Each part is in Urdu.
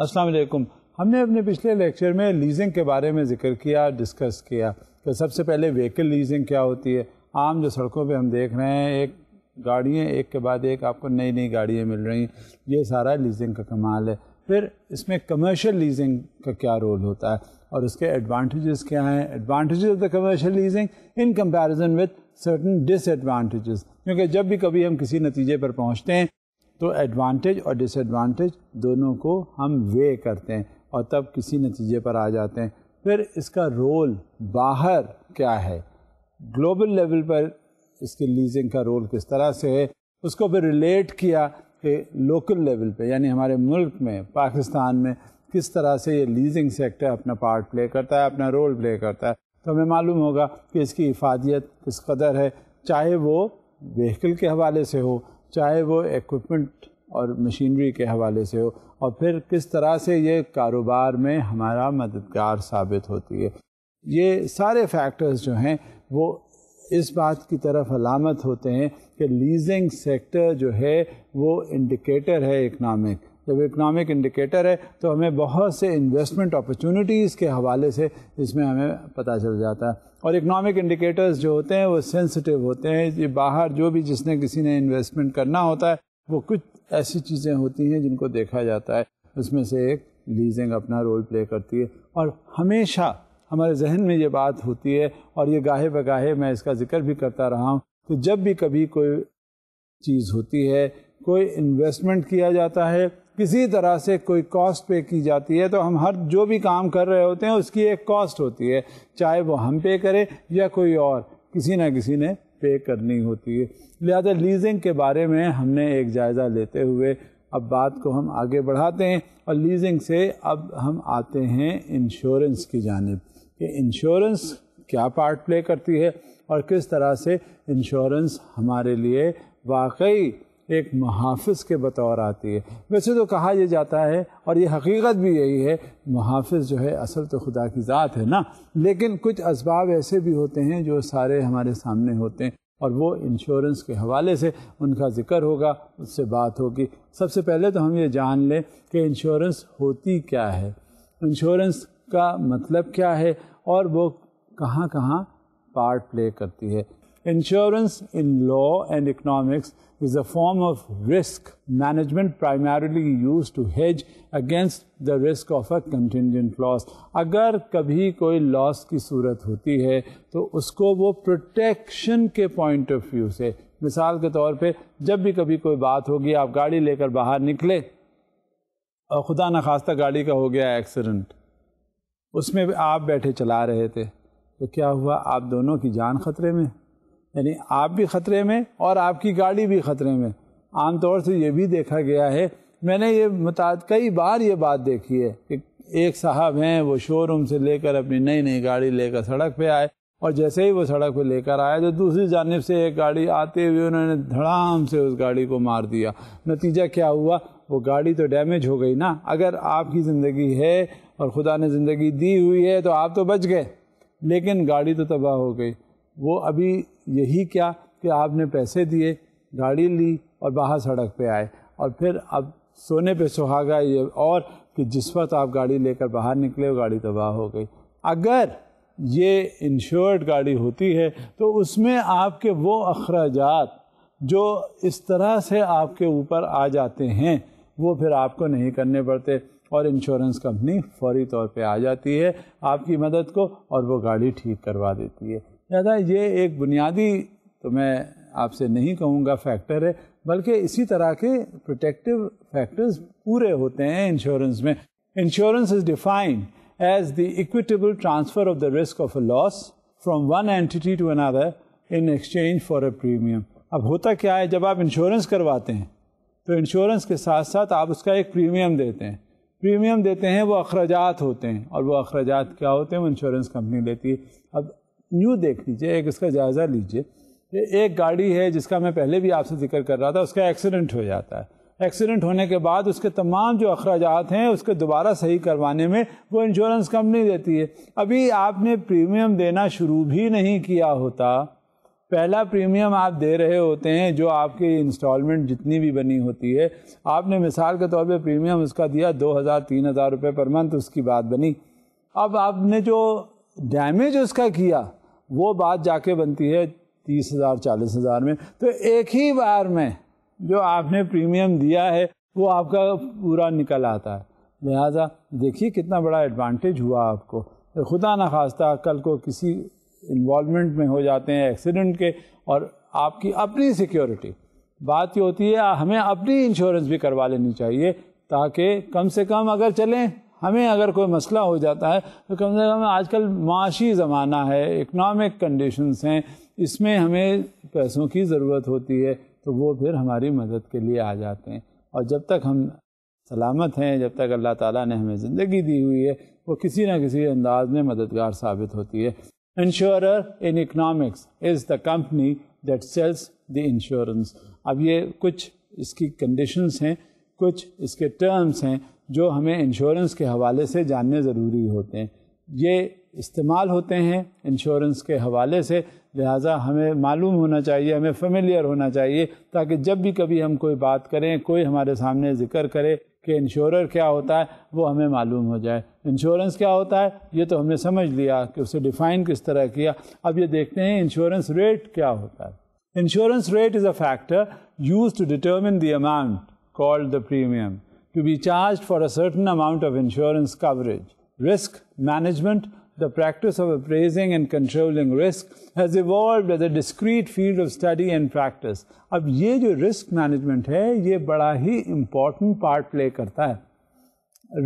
السلام علیکم. ہم نے اپنے پچھلے لیکچر میں لیزنگ کے بارے میں ذکر کیا، ڈسکس کیا کہ سب سے پہلے وہیکل لیزنگ کیا ہوتی ہے. عام جو سڑکوں پہ ہم دیکھ رہے ہیں، ایک گاڑیاں ایک کے بعد ایک آپ کو نئی گاڑیاں مل رہی ہیں، یہ سارا لیزنگ کا کمال ہے. پھر اس میں کمرشل لیزنگ کا کیا رول ہوتا ہے اور اس کے ایڈوانٹیجز کیا ہیں. Advantages of the commercial leasing in comparison with certain disadvantages, کیونکہ جب بھی کبھی ہم کسی نتیجے پر پہنچتے ہیں تو ایڈوانٹیج اور ڈس ایڈوانٹیج دونوں کو ہم وے کرتے ہیں اور تب کسی نتیجے پر آ جاتے ہیں. پھر اس کا رول باہر کیا ہے، گلوبل لیول پر اس کی لیزنگ کا رول کس طرح سے ہے، اس کو پھر ریلیٹ کیا کہ لوکل لیول پہ یعنی ہمارے ملک میں پاکستان میں کس طرح سے یہ لیزنگ سیکٹر اپنا پارٹ پلے کرتا ہے، اپنا رول پلے کرتا ہے. تو ہمیں معلوم ہوگا کہ اس کی افادیت کس قدر ہے، چاہے وہ وہیکل کے حوالے سے ہو، چاہے وہ ایکوپمنٹ اور مشینری کے حوالے سے ہو، اور پھر کس طرح سے یہ کاروبار میں ہمارا مددگار ثابت ہوتی ہے. یہ سارے فیکٹرز جو ہیں وہ اس بات کی طرف علامت ہوتے ہیں کہ لیزنگ سیکٹر جو ہے وہ انڈیکیٹر ہے اکنامک. جب اکنامک انڈیکیٹر ہے تو ہمیں بہت سے انویسٹمنٹ اپرچونیٹیز کے حوالے سے اس میں ہمیں پتہ چل جاتا ہے. اور اکنامک انڈیکیٹرز جو ہوتے ہیں وہ سینسٹیو ہوتے ہیں. یہ باہر جو بھی جس نے کسی نے انویسٹمنٹ کرنا ہوتا ہے وہ کچھ ایسی چیزیں ہوتی ہیں جن کو دیکھا جاتا ہے، اس میں سے ایک لیزنگ اپنا رول پلے کرتی ہے. اور ہمیشہ ہمارے ذہن میں یہ بات ہوتی ہے، اور یہ گاہے بگاہے میں اس کا ذکر بھی کرتا رہا ہوں کہ جب بھی کبھی کوئی چیز ہوتی ہے، کوئی انویسٹمنٹ کیا جاتا ہے، کسی طرح سے کوئی کاسٹ پے کی جاتی ہے، تو ہم جو بھی کام کر رہے ہوتے ہیں اس کی ایک کاسٹ ہوتی ہے، چاہے وہ ہم پے کریں یا کوئی اور، کسی نہ کسی نے پے کرنی ہوتی ہے. لہذا لیزنگ کے بارے میں ہم نے ایک جائزہ لیتے ہوئے اب بات کو ہم آگے بڑھاتے ہیں، اور لیزنگ سے اب ہم آتے ہیں انشورنس کی جانب کہ انشورنس کیا پارٹ پلے کرتی ہے اور کس طرح سے انشورنس ہمارے لیے واقعی ایک محافظ کے بطور آتی ہے. ویسے تو کہا یہ جاتا ہے اور یہ حقیقت بھی یہی ہے، محافظ جو ہے اصل تو خدا کی ذات ہے نا، لیکن کچھ اسباب ایسے بھی ہوتے ہیں جو سارے ہمارے سامنے ہوتے ہیں، اور وہ انشورنس کے حوالے سے ان کا ذکر ہوگا، اس سے بات ہوگی. سب سے پہلے تو ہم یہ جان لیں کہ انشورنس ہوتی کیا ہے، انشورنس کا مطلب کیا ہے اور وہ کہاں کہاں پارٹ پلے کرتی ہے. Insurance in law and economics is a form of risk management primarily used to hedge against the risk of a contingent loss. اگر کبھی کوئی لاس کی صورت ہوتی ہے تو اس کو وہ پروٹیکشن کے پوائنٹ آف ویو سے، مثال کے طور پہ جب بھی کبھی کوئی بات ہوگی، آپ گاڑی لے کر باہر نکلے اور خدا نخواستہ گاڑی کا ہو گیا ایکسیڈنٹ، اس میں آپ بیٹھے چلا رہے تھے، تو کیا ہوا؟ آپ دونوں کی جان خطرے میں، یعنی آپ بھی خطرے میں اور آپ کی گاڑی بھی خطرے میں. عام طور سے یہ بھی دیکھا گیا ہے، میں نے یہ کئی بار یہ بات دیکھی ہے کہ ایک صاحب ہیں، وہ شو روم سے لے کر اپنی نئی گاڑی لے کر سڑک پہ آئے، اور جیسے ہی وہ سڑک پہ لے کر آئے تو دوسری جانب سے ایک گاڑی آتے ہوئے انہوں نے دھڑام سے اس گاڑی کو مار دیا. نتیجہ کیا ہوا؟ وہ گاڑی تو ڈیمیج ہو گئی نا. اگر آپ کی زندگی ہے اور خدا نے زندگی دی ہوئی ہے تو آپ تو بچ گئے، لیکن گاڑی تو تباہ ہو گئی. وہ ابھی یہی کیا کہ آپ نے پیسے دیے، گاڑی لی اور باہر سڑک پہ آئے، اور پھر اب سونے پہ سہاگا یہ اور کہ جس وقت آپ گاڑی لے کر باہر نکلے وہ گاڑی تباہ ہو گئی. اگر یہ انشورڈ گاڑی ہوتی ہے تو اس میں آپ کے وہ اخراجات جو اس طرح سے آپ کے اوپر آ جاتے ہیں وہ پھر آپ کو نہیں کرنے پڑتے، اور انشورنس کمپنی فوری طور پہ آ جاتی ہے آپ کی مدد کو اور وہ گاڑی ٹھیک کروا دیتی ہے. لہٰذا یہ ایک بنیادی تو میں آپ سے نہیں کہوں گا فیکٹر ہے، بلکہ اسی طرح کے پروٹیکٹیو فیکٹرز پورے ہوتے ہیں انشورنس میں. Insurance is defined as the equitable transfer of the risk of a loss from one entity to another in exchange for a premium. اب ہوتا کیا ہے، جب آپ انشورنس کرواتے ہیں تو انشورنس کے ساتھ ساتھ آپ اس کا ایک پریمیم دیتے ہیں. پریمیم دیتے ہیں، وہ اخراجات ہوتے ہیں، اور وہ اخراجات کیا ہوتے ہیں وہ انشورنس کمپنی لیتی ہے. اب یوں دیکھ لیجئے، ایک اس کا جائزہ لیجئے کہ ایک گاڑی ہے جس کا میں پہلے بھی آپ سے ذکر کر رہا تھا، اس کا ایکسیڈنٹ ہو جاتا ہے. ایکسیڈنٹ ہونے کے بعد اس کے تمام جو اخراجات ہیں اس کے دوبارہ صحیح کروانے میں وہ انشورنس کمپنی دیتی ہے. ابھی آپ نے پریمیم دینا شروع بھی نہیں کیا ہوتا، پہلا پریمیم آپ دے رہے ہوتے ہیں جو آپ کی انسٹالمنٹ جتنی بھی بنی ہوتی ہے، آپ نے مثال کے طور پہ پریمیم اس کا دیا 2,000-3,000 روپے پر منتھ، اس کی بات بنی. اب آپ نے جو ڈیمیج اس کا کیا وہ بات جا کے بنتی ہے 30,000-40,000 میں. تو ایک ہی بار میں جو آپ نے پریمیم دیا ہے وہ آپ کا پورا نکل آتا ہے. لہٰذا دیکھیے کتنا بڑا ایڈوانٹیج ہوا آپ کو. خدا نخواستہ کل کو کسی انوالومنٹ میں ہو جاتے ہیں ایکسیڈنٹ کے، اور آپ کی اپنی سیکیورٹی، بات یہ ہوتی ہے ہمیں اپنی انشورنس بھی کروا لینی چاہیے تاکہ کم سے کم اگر چلیں، ہمیں اگر کوئی مسئلہ ہو جاتا ہے تو کم سے کم آج کل معاشی زمانہ ہے، اکنامک کنڈیشنز ہیں، اس میں ہمیں پیسوں کی ضرورت ہوتی ہے تو وہ پھر ہماری مدد کے لیے آ جاتے ہیں. اور جب تک ہم سلامت ہیں، جب تک اللہ تعالیٰ نے ہمیں زندگی دی ہوئی ہے، وہ کسی نہ کسی انداز میں مددگار ثابت ہوتی ہے. Insurer in economics is the company that sells the insurance. اب یہ کچھ اس کی کنڈیشنز ہیں، کچھ اس کے ٹرمز ہیں جو ہمیں انشورنس کے حوالے سے جاننے ضروری ہوتے ہیں. یہ استعمال ہوتے ہیں انشورنس کے حوالے سے، لہٰذا ہمیں معلوم ہونا چاہیے، ہمیں فیملیئر ہونا چاہیے تاکہ جب بھی کبھی ہم کوئی بات کریں، کوئی ہمارے سامنے ذکر کرے کہ انشورر کیا ہوتا ہے، وہ ہمیں معلوم ہو جائے. انشورنس کیا ہوتا ہے یہ تو ہم نے سمجھ لیا کہ اسے ڈیفائن کس طرح کیا. اب یہ دیکھتے ہیں انشورنس ریٹ کیا ہوتا ہے. Insurance rate is a factor used to determine the amount called the premium to be charged for a certain amount of insurance coverage. Risk management, the practice of appraising and controlling risk, has evolved as a discrete field of study and practice. اب یہ جو رسک مینجمنٹ ہے یہ بڑا ہی امپورٹنٹ پارٹ پلے کرتا ہے.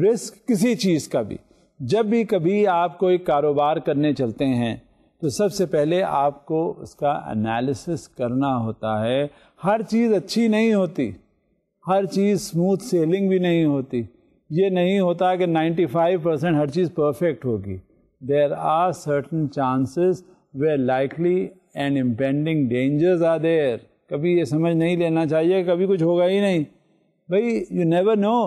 رسک کسی چیز کا بھی، جب بھی کبھی آپ کوئی کاروبار کرنے چلتے ہیں تو سب سے پہلے آپ کو اس کا انالیسس کرنا ہوتا ہے. ہر چیز اچھی نہیں ہوتی، ہر چیز اسموتھ سیلنگ بھی نہیں ہوتی. یہ نہیں ہوتا کہ 95% ہر چیز پرفیکٹ ہوگی. There are certain chances where likely and impending dangers are there. کبھی یہ سمجھ نہیں لینا چاہیے کبھی کچھ ہوگا ہی نہیں. بھائی you never know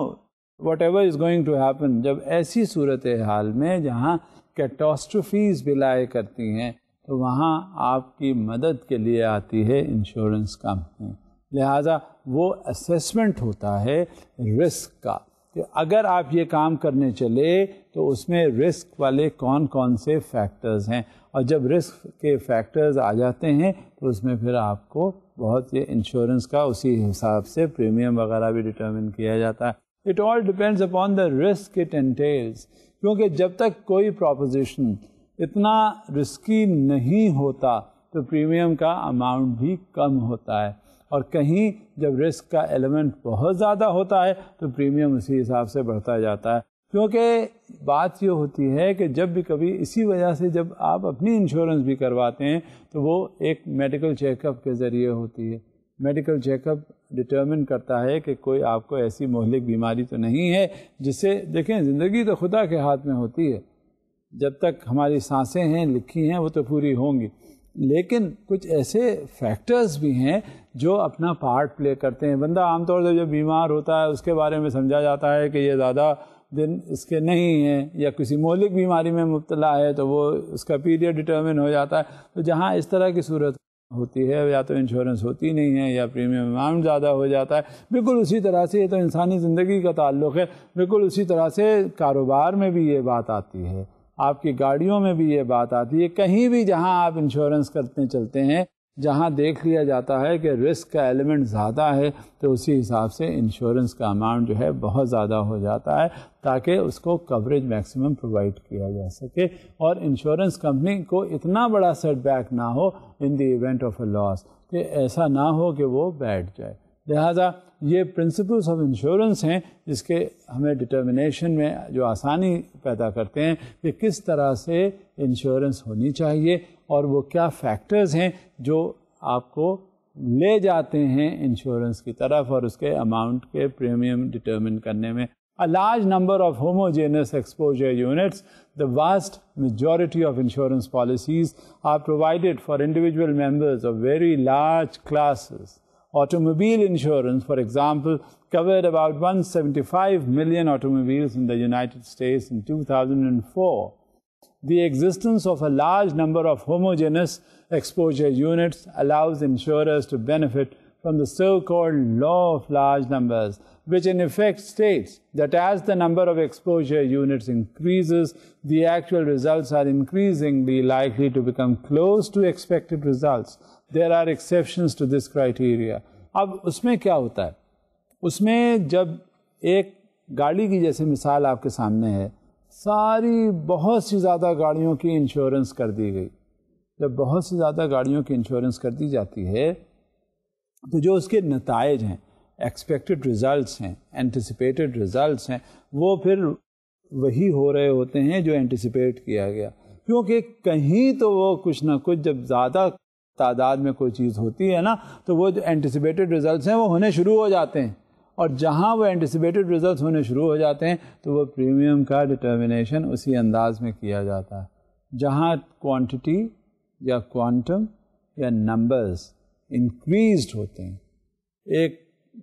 whatever is going to happen. جب ایسی صورتحال میں جہاں کیٹاسٹروفیز بھی لایا کرتی ہیں تو وہاں آپ کی مدد کے لیے آتی ہے انشورنس کمپنی. لہٰذا وہ اسیسمنٹ ہوتا ہے رسک کا کہ اگر آپ یہ کام کرنے چلے تو اس میں رسک والے کون کون سے فیکٹرز ہیں، اور جب رسک کے فیکٹرز آ جاتے ہیں تو اس میں پھر آپ کو بہت یہ انشورنس کا اسی حساب سے پریمیم وغیرہ بھی ڈٹرمن کیا جاتا ہے. It all depends upon the risk it entails. کیونکہ جب تک کوئی پروپوزیشن اتنا رسکی نہیں ہوتا تو پریمیم کا اماؤنٹ بھی کم ہوتا ہے، اور کہیں جب رسک کا ایلیمنٹ بہت زیادہ ہوتا ہے تو پریمیم اسی حساب سے بڑھتا جاتا ہے. کیونکہ بات یہ ہوتی ہے کہ جب بھی کبھی اسی وجہ سے جب آپ اپنی انشورنس بھی کرواتے ہیں تو وہ ایک میڈیکل چیک اپ کے ذریعے ہوتی ہے. میڈیکل چیک اپ ڈٹرمن کرتا ہے کہ کوئی آپ کو ایسی مہلک بیماری تو نہیں ہے جس سے، دیکھیں زندگی تو خدا کے ہاتھ میں ہوتی ہے، جب تک ہماری سانسیں ہیں لکھی ہیں وہ تو پوری ہوں گی، لیکن کچھ ایسے فیکٹرز بھی ہیں جو اپنا پارٹ پلے کرتے ہیں. بندہ عام طور سے جب بیمار ہوتا ہے اس کے بارے میں سمجھا جاتا ہے کہ یہ زیادہ دن اس کے نہیں ہیں، یا کسی مہلک بیماری میں مبتلا ہے تو وہ اس کا پیریڈ ڈٹرمن ہو جاتا ہے. تو جہاں اس طرح کی صورت ہوتی ہے یا تو انشورنس ہوتی نہیں ہے یا پریمیم اماؤنٹ زیادہ ہو جاتا ہے. بالکل اسی طرح سے یہ تو انسانی زندگی کا تعلق ہے، بالکل اسی طرح سے کاروبار میں بھی یہ بات آتی ہے، آپ کی گاڑیوں میں بھی یہ بات آتی ہے. کہیں بھی جہاں آپ انشورنس کرتے چلتے ہیں، جہاں دیکھ لیا جاتا ہے کہ رسک کا ایلیمنٹ زیادہ ہے تو اسی حساب سے انشورنس کا اماؤنٹ جو ہے بہت زیادہ ہو جاتا ہے تاکہ اس کو کوریج میکسیمم پرووائڈ کیا جا سکے اور انشورنس کمپنی کو اتنا بڑا سیٹ بیک نہ ہو ان دی ایونٹ آف اے لاس کہ ایسا نہ ہو کہ وہ بیٹھ جائے. لہٰذا یہ پرنسپلس آف انشورنس ہیں جس کے ہمیں ڈٹرمنیشن میں جو آسانی پیدا کرتے ہیں کہ کس طرح سے انشورنس ہونی چاہیے اور وہ کیا فیکٹرز ہیں جو آپ کو لے جاتے ہیں انشورنس کی طرف اور اس کے اماؤنٹ کے پریمیم ڈٹرمن کرنے میں. A large number of homogeneous exposure units, the vast majority of insurance policies are provided for individual members of very large classes. Automobile insurance, for example, covered about 175 million automobiles in the United States in 2004. The existence of a large number of homogeneous exposure units allows insurers to benefit from the so-called law of large numbers, which in effect states that as the number of exposure units increases, the actual results are increasingly likely to become close to expected results. There are exceptions to this criteria. اب اس میں کیا ہوتا ہے؟ اس میں جب ایک گاڑی کی جیسے مثال آپ کے سامنے ہے، ساری بہت سی زیادہ گاڑیوں کی انشورنس کر دی گئی. جب بہت سی زیادہ گاڑیوں کی انشورنس کر دی جاتی ہے تو جو اس کے نتائج ہیں، ایکسپیکٹڈ ریزلٹس ہیں، اینٹیسپیٹڈ ریزلٹس ہیں، وہ پھر وہی ہو رہے ہوتے ہیں جو اینٹیسپیٹ کیا گیا. کیونکہ کہیں تو وہ کچھ نہ کچھ جب زیادہ تعداد میں کوئی چیز ہوتی ہے نا تو وہ جو اینٹیسپیٹڈ ریزلٹس ہیں وہ ہونے شروع ہو جاتے ہیں، اور جہاں وہ اینٹیسپیٹڈ ریزلٹس ہونے شروع ہو جاتے ہیں تو وہ پریمیم کا ڈٹرمنیشن اسی انداز میں کیا جاتا ہے. جہاں کوانٹٹی یا کوانٹم یا نمبرز انکریزڈ ہوتے ہیں، ایک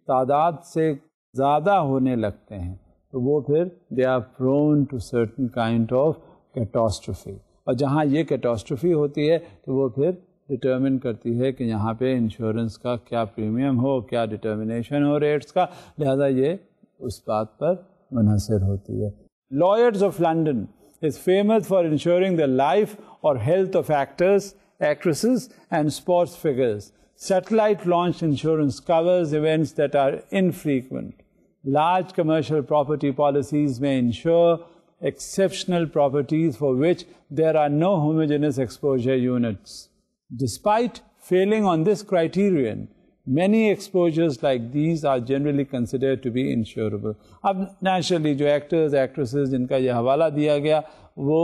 تعداد سے زیادہ ہونے لگتے ہیں، تو وہ پھر they are prone to certain kind of catastrophe. اور جہاں یہ کیٹاسٹروفی ہوتی ہے تو وہ پھر ڈٹرمن کرتی ہے کہ یہاں پہ انشورنس کا کیا پریمیم ہو، کیا ڈٹرمنیشن ہو ریٹس کا، لہذا یہ اس بات پر منحصر ہوتی ہے. Lloyd's of London is famous for ensuring the life or health of actors, actresses and sports figures. Satellite launched insurance covers events that are infrequent. Large commercial property policies may insure exceptional properties for which there are no homogeneous exposure units. Despite failing on this criterion, many exposures like these are generally considered to be insurable. اب نیچرلی جو ایکٹرز ایکٹریسز جن کا یہ حوالہ دیا گیا وہ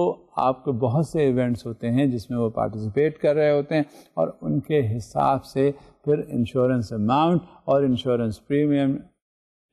آپ کو بہت سے ایونٹس ہوتے ہیں جس میں وہ پارٹیسپیٹ کر رہے ہوتے ہیں، اور ان کے حساب سے پھر انشورنس اماؤنٹ اور انشورنس پریمیم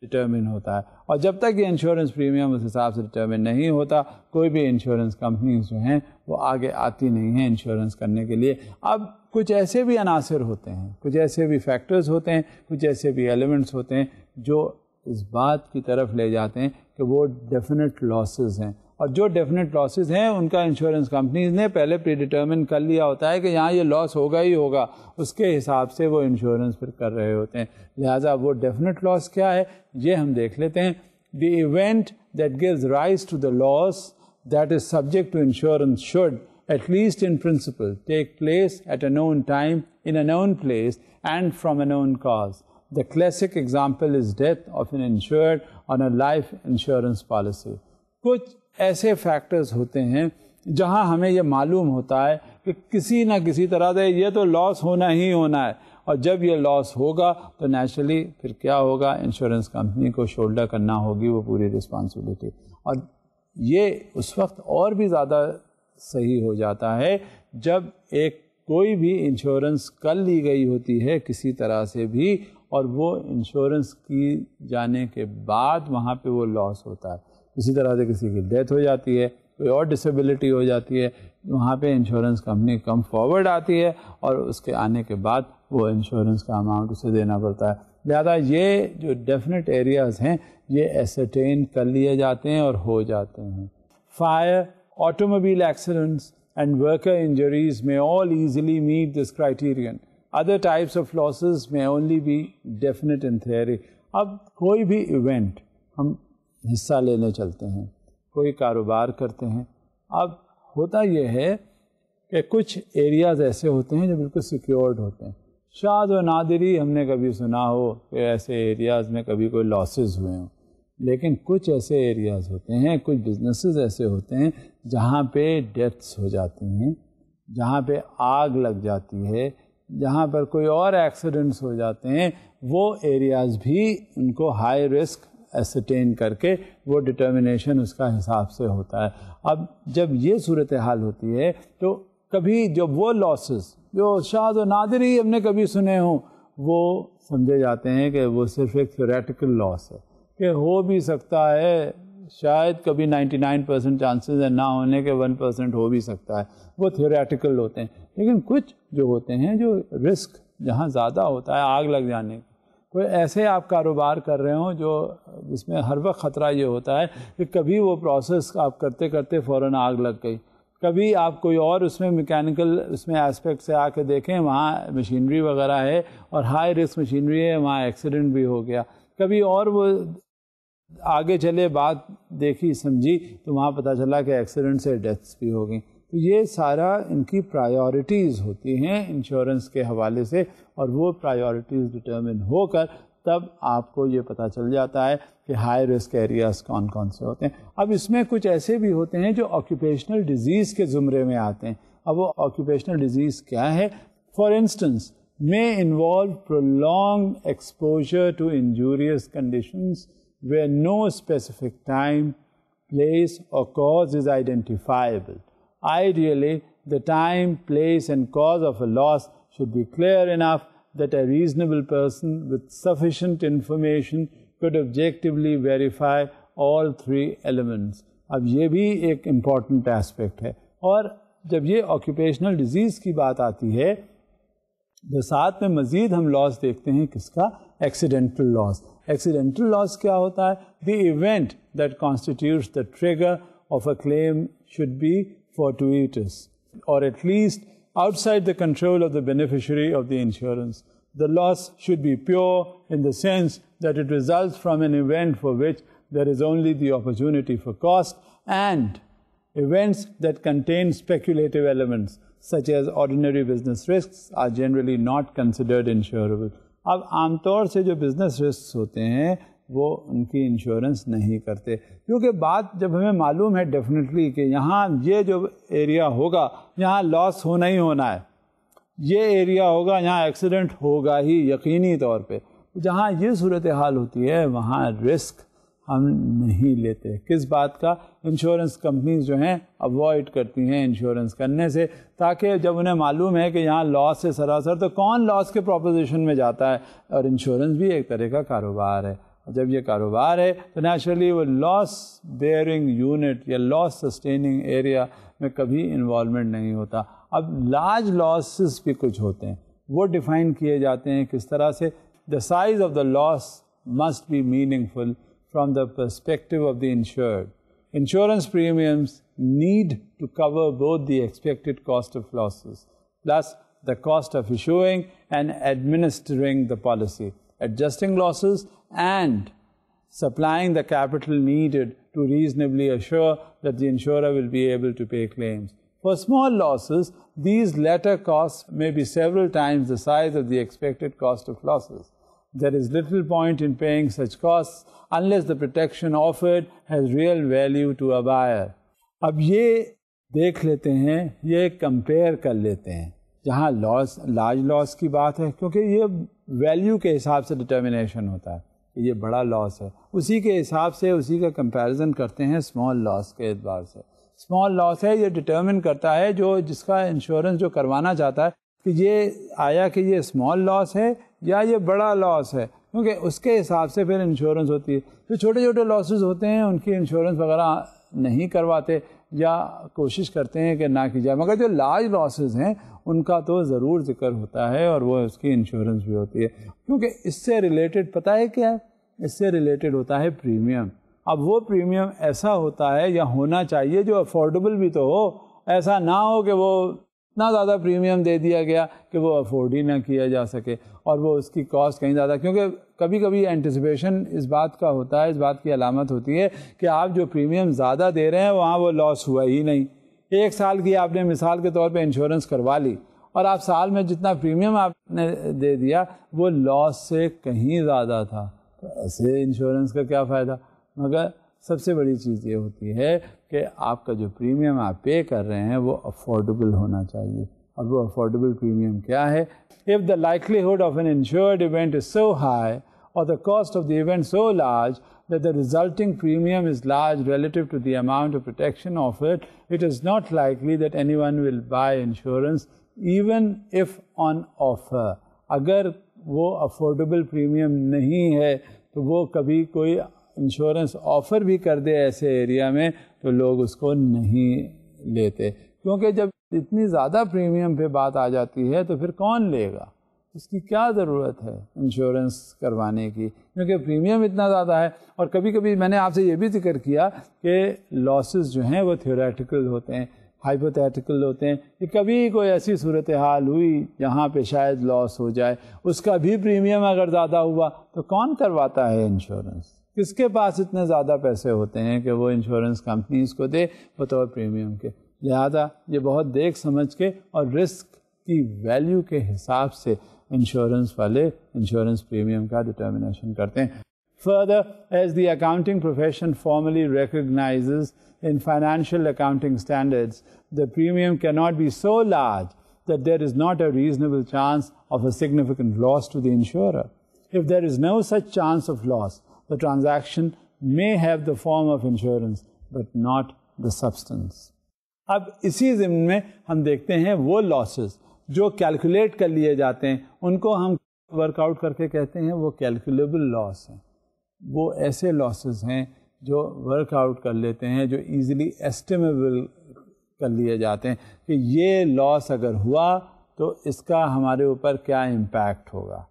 ڈٹرمن ہوتا ہے. اور جب تک یہ انشورنس پریمیم اس حساب سے ڈٹرمن نہیں ہوتا، کوئی بھی انشورنس کمپنیز جو ہیں وہ آگے آتی نہیں ہیں انشورنس کرنے کے لیے. اب کچھ ایسے بھی عناصر ہوتے ہیں، کچھ ایسے بھی فیکٹرز ہوتے ہیں، کچھ ایسے بھی ایلیمنٹس ہوتے ہیں جو اس بات کی طرف لے جاتے ہیں کہ وہ ڈیفینٹ لاسز ہیں، اور جو ڈیفینٹ لاسز ہیں ان کا انشورنس کمپنیز نے پہلے پری ڈیٹرمن کر لیا ہوتا ہے کہ یہاں یہ لاس ہوگا ہی ہوگا، اس کے حساب سے وہ انشورنس پھر کر رہے ہوتے ہیں. لہٰذا وہ ڈیفینٹ لاس کیا ہے یہ ہم دیکھ لیتے ہیں. The event that gives rise to the loss that is subject to insurance should at least in principle take place at a known time in a known place and from a known cause. The classic example is death of an insured on a life insurance policy. کچھ ایسے فیکٹرز ہوتے ہیں جہاں ہمیں یہ معلوم ہوتا ہے کہ کسی نہ کسی طرح سے یہ تو لاس ہونا ہی ہونا ہے، اور جب یہ لاس ہوگا تو نیچرلی پھر کیا ہوگا، انشورنس کمپنی کو شولڈر کرنا ہوگی وہ پوری رسپانسبلٹی. اور یہ اس وقت اور بھی زیادہ صحیح ہو جاتا ہے جب ایک کوئی بھی انشورنس کر لی گئی ہوتی ہے کسی طرح سے بھی، اور وہ انشورنس کی جانے کے بعد وہاں پہ وہ لاس ہوتا ہے. اسی طرح سے کسی کی ڈیتھ ہو جاتی ہے، کوئی اور ڈسیبلٹی ہو جاتی ہے، وہاں پہ انشورنس کمپنی کم فارورڈ آتی ہے اور اس کے آنے کے بعد وہ انشورنس کا اماؤنٹ اسے دینا پڑتا ہے. لہذا یہ جو ڈیفینٹ ایریاز ہیں یہ ایسرٹین کر لیے جاتے ہیں اور ہو جاتے ہیں. Fire, automobile accidents and worker injuries may all easily meet this criterion. Other types of losses may only be definite in theory. اب کوئی بھی ایونٹ ہم حصہ لینے چلتے ہیں، کوئی کاروبار کرتے ہیں، اب ہوتا یہ ہے کہ کچھ ایریاز ایسے ہوتے ہیں جو بالکل سیکیورڈ ہوتے ہیں. شاذ و نادری ہم نے کبھی سنا ہو کہ ایسے ایریاز میں کبھی کوئی لاسز ہوئے ہوں، لیکن کچھ ایسے ایریاز ہوتے ہیں، کچھ بزنسز ایسے ہوتے ہیں جہاں پہ ڈیتھس ہو جاتی ہیں، جہاں پہ آگ لگ جاتی ہے، جہاں پر کوئی اور ایکسیڈنٹس ہو جاتے ہیں. وہ ایریاز بھی ان کو ہائی رسک ایسرٹین کر کے وہ ڈٹرمنیشن اس کا حساب سے ہوتا ہے. اب جب یہ صورتحال ہوتی ہے تو کبھی جب وہ لاسز جو شاذ و نادر ہی ہم نے کبھی سنے ہوں وہ سمجھے جاتے ہیں کہ وہ صرف ایک تھیوریٹیکل لاس ہے، کہ ہو بھی سکتا ہے، شاید کبھی 99% چانسز ہیں نہ ہونے کے، 1% ہو بھی سکتا ہے، وہ تھیوریٹیکل ہوتے ہیں. لیکن کچھ جو ہوتے ہیں جو رسک جہاں زیادہ ہوتا ہے آگ لگ جانے کا، کوئی ایسے آپ کاروبار کر رہے ہوں جو جس میں ہر وقت خطرہ یہ ہوتا ہے کہ کبھی وہ پروسیس آپ کرتے کرتے فوراً آگ لگ گئی، کبھی آپ کوئی اور اس میں میکینیکل اس میں اسپیکٹ سے آ کے دیکھیں وہاں مشینری وغیرہ ہے اور ہائی رسک مشینری ہے, وہاں ایکسیڈنٹ بھی ہو گیا. کبھی اور وہ آگے چلے بات دیکھی سمجھی تو وہاں پتہ چلا کہ ایکسیڈنٹ سے ڈیتھس بھی ہو گئیں. تو یہ سارا ان کی پرائیورٹیز ہوتی ہیں انشورنس کے حوالے سے, اور وہ پرائیورٹیز ڈٹرمن ہو کر تب آپ کو یہ پتہ چل جاتا ہے کہ ہائی رسک ایریاز کون کون سے ہوتے ہیں. اب اس میں کچھ ایسے بھی ہوتے ہیں جو آکوپیشنل ڈیزیز کے زمرے میں آتے ہیں. اب وہ آکوپیشنل ڈیزیز کیا ہے؟ For instance may involve prolonged exposure to injurious conditions where no specific time, place or cause is identifiable. Ideally, the time, place and cause of a loss should be clear enough that a reasonable person with sufficient information could objectively verify all three elements. اب یہ بھی ایک امپورٹنٹ ایسپیکٹ ہے. اور جب یہ آکوپیشنل ڈیزیز کی بات آتی ہے تو ساتھ میں مزید ہم لاس دیکھتے ہیں کس کا؟ ایکسیڈنٹل لاس. ایکسیڈنٹل لاس کیا ہوتا ہے؟ The event that constitutes the trigger of a claim should be fortuitous or at least outside the control of the beneficiary of the insurance. The loss should be pure in the sense that it results from an event for which there is only the opportunity for cost, and events that contain speculative elements such as ordinary business risks are generally not considered insurable. اب عام طور سے جو بزنس رسکس ہوتے ہیں وہ ان کی انشورنس نہیں کرتے, کیونکہ بات جب ہمیں معلوم ہے ڈیفینیٹلی کہ یہاں یہ جو ایریا ہوگا یہاں لاس ہونا ہی ہونا ہے, یہ ایریا ہوگا یہاں ایکسیڈنٹ ہوگا ہی یقینی طور پہ. جہاں یہ صورتحال ہوتی ہے وہاں رسک ہم نہیں لیتے. کس بات کا؟ انشورنس کمپنیز جو ہیں اوائڈ کرتی ہیں انشورنس کرنے سے, تاکہ جب انہیں معلوم ہے کہ یہاں لاس سے سراسر, تو کون لاس کے پروپوزیشن میں جاتا ہے, اور انشورنس بھی ایک طرح کا کاروبار ہے. جب یہ کاروبار ہے تو نیچرلی وہ لاس بیئرنگ یونٹ یا لاس سسٹیننگ ایریا میں کبھی انوالومنٹ نہیں ہوتا. اب لارج لاسز بھی کچھ ہوتے ہیں, وہ ڈیفائن کیے جاتے ہیں کس طرح سے؟ The size of the loss must be meaningful from the perspective of the insured. Insurance premiums need to cover both the expected cost of losses plus the cost of issuing and administering the policy, adjusting losses and supplying the capital needed to reasonably assure that the insurer will be able to pay claims. For small losses, these latter costs may be several times the size of the expected cost of losses. There is little point in paying such costs unless the protection offered has real value to a buyer. اب یہ دیکھ لیتے ہیں, یہ کمپیئر کر لیتے ہیں جہاں لاس لارج لاس کی بات ہے, کیونکہ یہ ویلیو کے حساب سے ڈٹرمنیشن ہوتا ہے کہ یہ بڑا لاس ہے, اسی کے حساب سے اسی کا کمپیریزن کرتے ہیں اسمال لاس کے اعتبار سے. اسمال لاس ہے یہ ڈٹرمن کرتا ہے جو جس کا انشورنس جو کروانا چاہتا ہے کہ یہ آیا کہ یہ اسمال لاس ہے یا یہ بڑا لاس ہے, کیونکہ اس کے حساب سے پھر انشورنس ہوتی ہے. جو چھوٹے چھوٹے لاسز ہوتے ہیں ان کی انشورنس وغیرہ نہیں کرواتے یا کوشش کرتے ہیں کہ نہ کی جائے, مگر جو لارج لاسز ہیں ان کا تو ضرور ذکر ہوتا ہے اور وہ اس کی انشورنس بھی ہوتی ہے, کیونکہ اس سے ریلیٹڈ پتہ ہے کیا ہے, اس سے ریلیٹڈ ہوتا ہے پریمیم. اب وہ پریمیم ایسا ہوتا ہے یا ہونا چاہیے جو افورڈیبل بھی تو ہو, ایسا نہ ہو کہ وہ اتنا زیادہ پریمیم دے دیا گیا کہ وہ افورڈ ہی نہ کیا جا سکے اور وہ اس کی کاسٹ کہیں زیادہ, کیونکہ کبھی کبھی اینٹیسپیشن اس بات کا ہوتا ہے, اس بات کی علامت ہوتی ہے کہ آپ جو پریمیم زیادہ دے رہے ہیں وہاں وہ لاس ہوا ہی نہیں. 1 سال کی آپ نے مثال کے طور پہ انشورنس کروا لی اور آپ سال میں جتنا پریمیم آپ نے دے دیا وہ لاس سے کہیں زیادہ تھا, تو ایسے انشورنس کا کیا فائدہ. مگر سب سے بڑی چیز یہ ہوتی ہے کہ آپ کا جو پریمیم آپ پے کر رہے ہیں وہ افورڈیبل ہونا چاہیے. اور وہ افورڈیبل پریمیم کیا ہے؟ If the likelihood of an insured event is so high or the cost of the event so large that the resulting premium is large relative to the amount of protection offered, it is not likely that anyone will buy insurance even if on offer. اگر وہ افورڈیبل پریمیم نہیں ہے تو وہ کبھی کوئی انشورنس آفر بھی کر دے ایسے ایریا میں تو لوگ اس کو نہیں لیتے, کیونکہ جب اتنی زیادہ پریمیم پہ بات آ جاتی ہے تو پھر کون لے گا, اس کی کیا ضرورت ہے انشورنس کروانے کی, کیونکہ پریمیم اتنا زیادہ ہے. اور کبھی کبھی میں نے آپ سے یہ بھی ذکر کیا کہ لاسز جو ہیں وہ تھیوریٹیکل ہوتے ہیں, ہائپوتھیٹیکل ہوتے ہیں کہ کبھی کوئی ایسی صورتحال ہوئی جہاں پہ شاید لاس ہو جائے, اس کا بھی پریمیم اگر زیادہ ہوا تو کون کرواتا ہے انشورنس؟ کس کے پاس اتنے زیادہ پیسے ہوتے ہیں کہ وہ انشورنس کمپنیز کو دے بطور پریمیم کے؟ لہذا یہ بہت دیکھ سمجھ کے اور رسک کی ویلیو کے حساب سے انشورنس والے انشورنس پریمیم کا ڈٹرمنیشن کرتے ہیں. Further, as the accounting profession formally recognizes in financial accounting standards, the premium cannot be so large that there is not a reasonable chance of a significant loss to the insurer. If there is no such chance of loss, the transaction may have the form of insurance, but not the substance. اب اسی ضمن میں ہم دیکھتے ہیں وہ لاسز جو کیلکولیٹ کر لیے جاتے ہیں, ان کو ہم ورک آؤٹ کر کے کہتے ہیں وہ کیلکولیبل لاس ہیں. وہ ایسے لاسز ہیں جو ورک آؤٹ کر لیتے ہیں, جو ایزیلی ایسٹیمیبل کر لیے جاتے ہیں کہ یہ لاس اگر ہوا تو اس کا ہمارے اوپر کیا امپیکٹ ہوگا.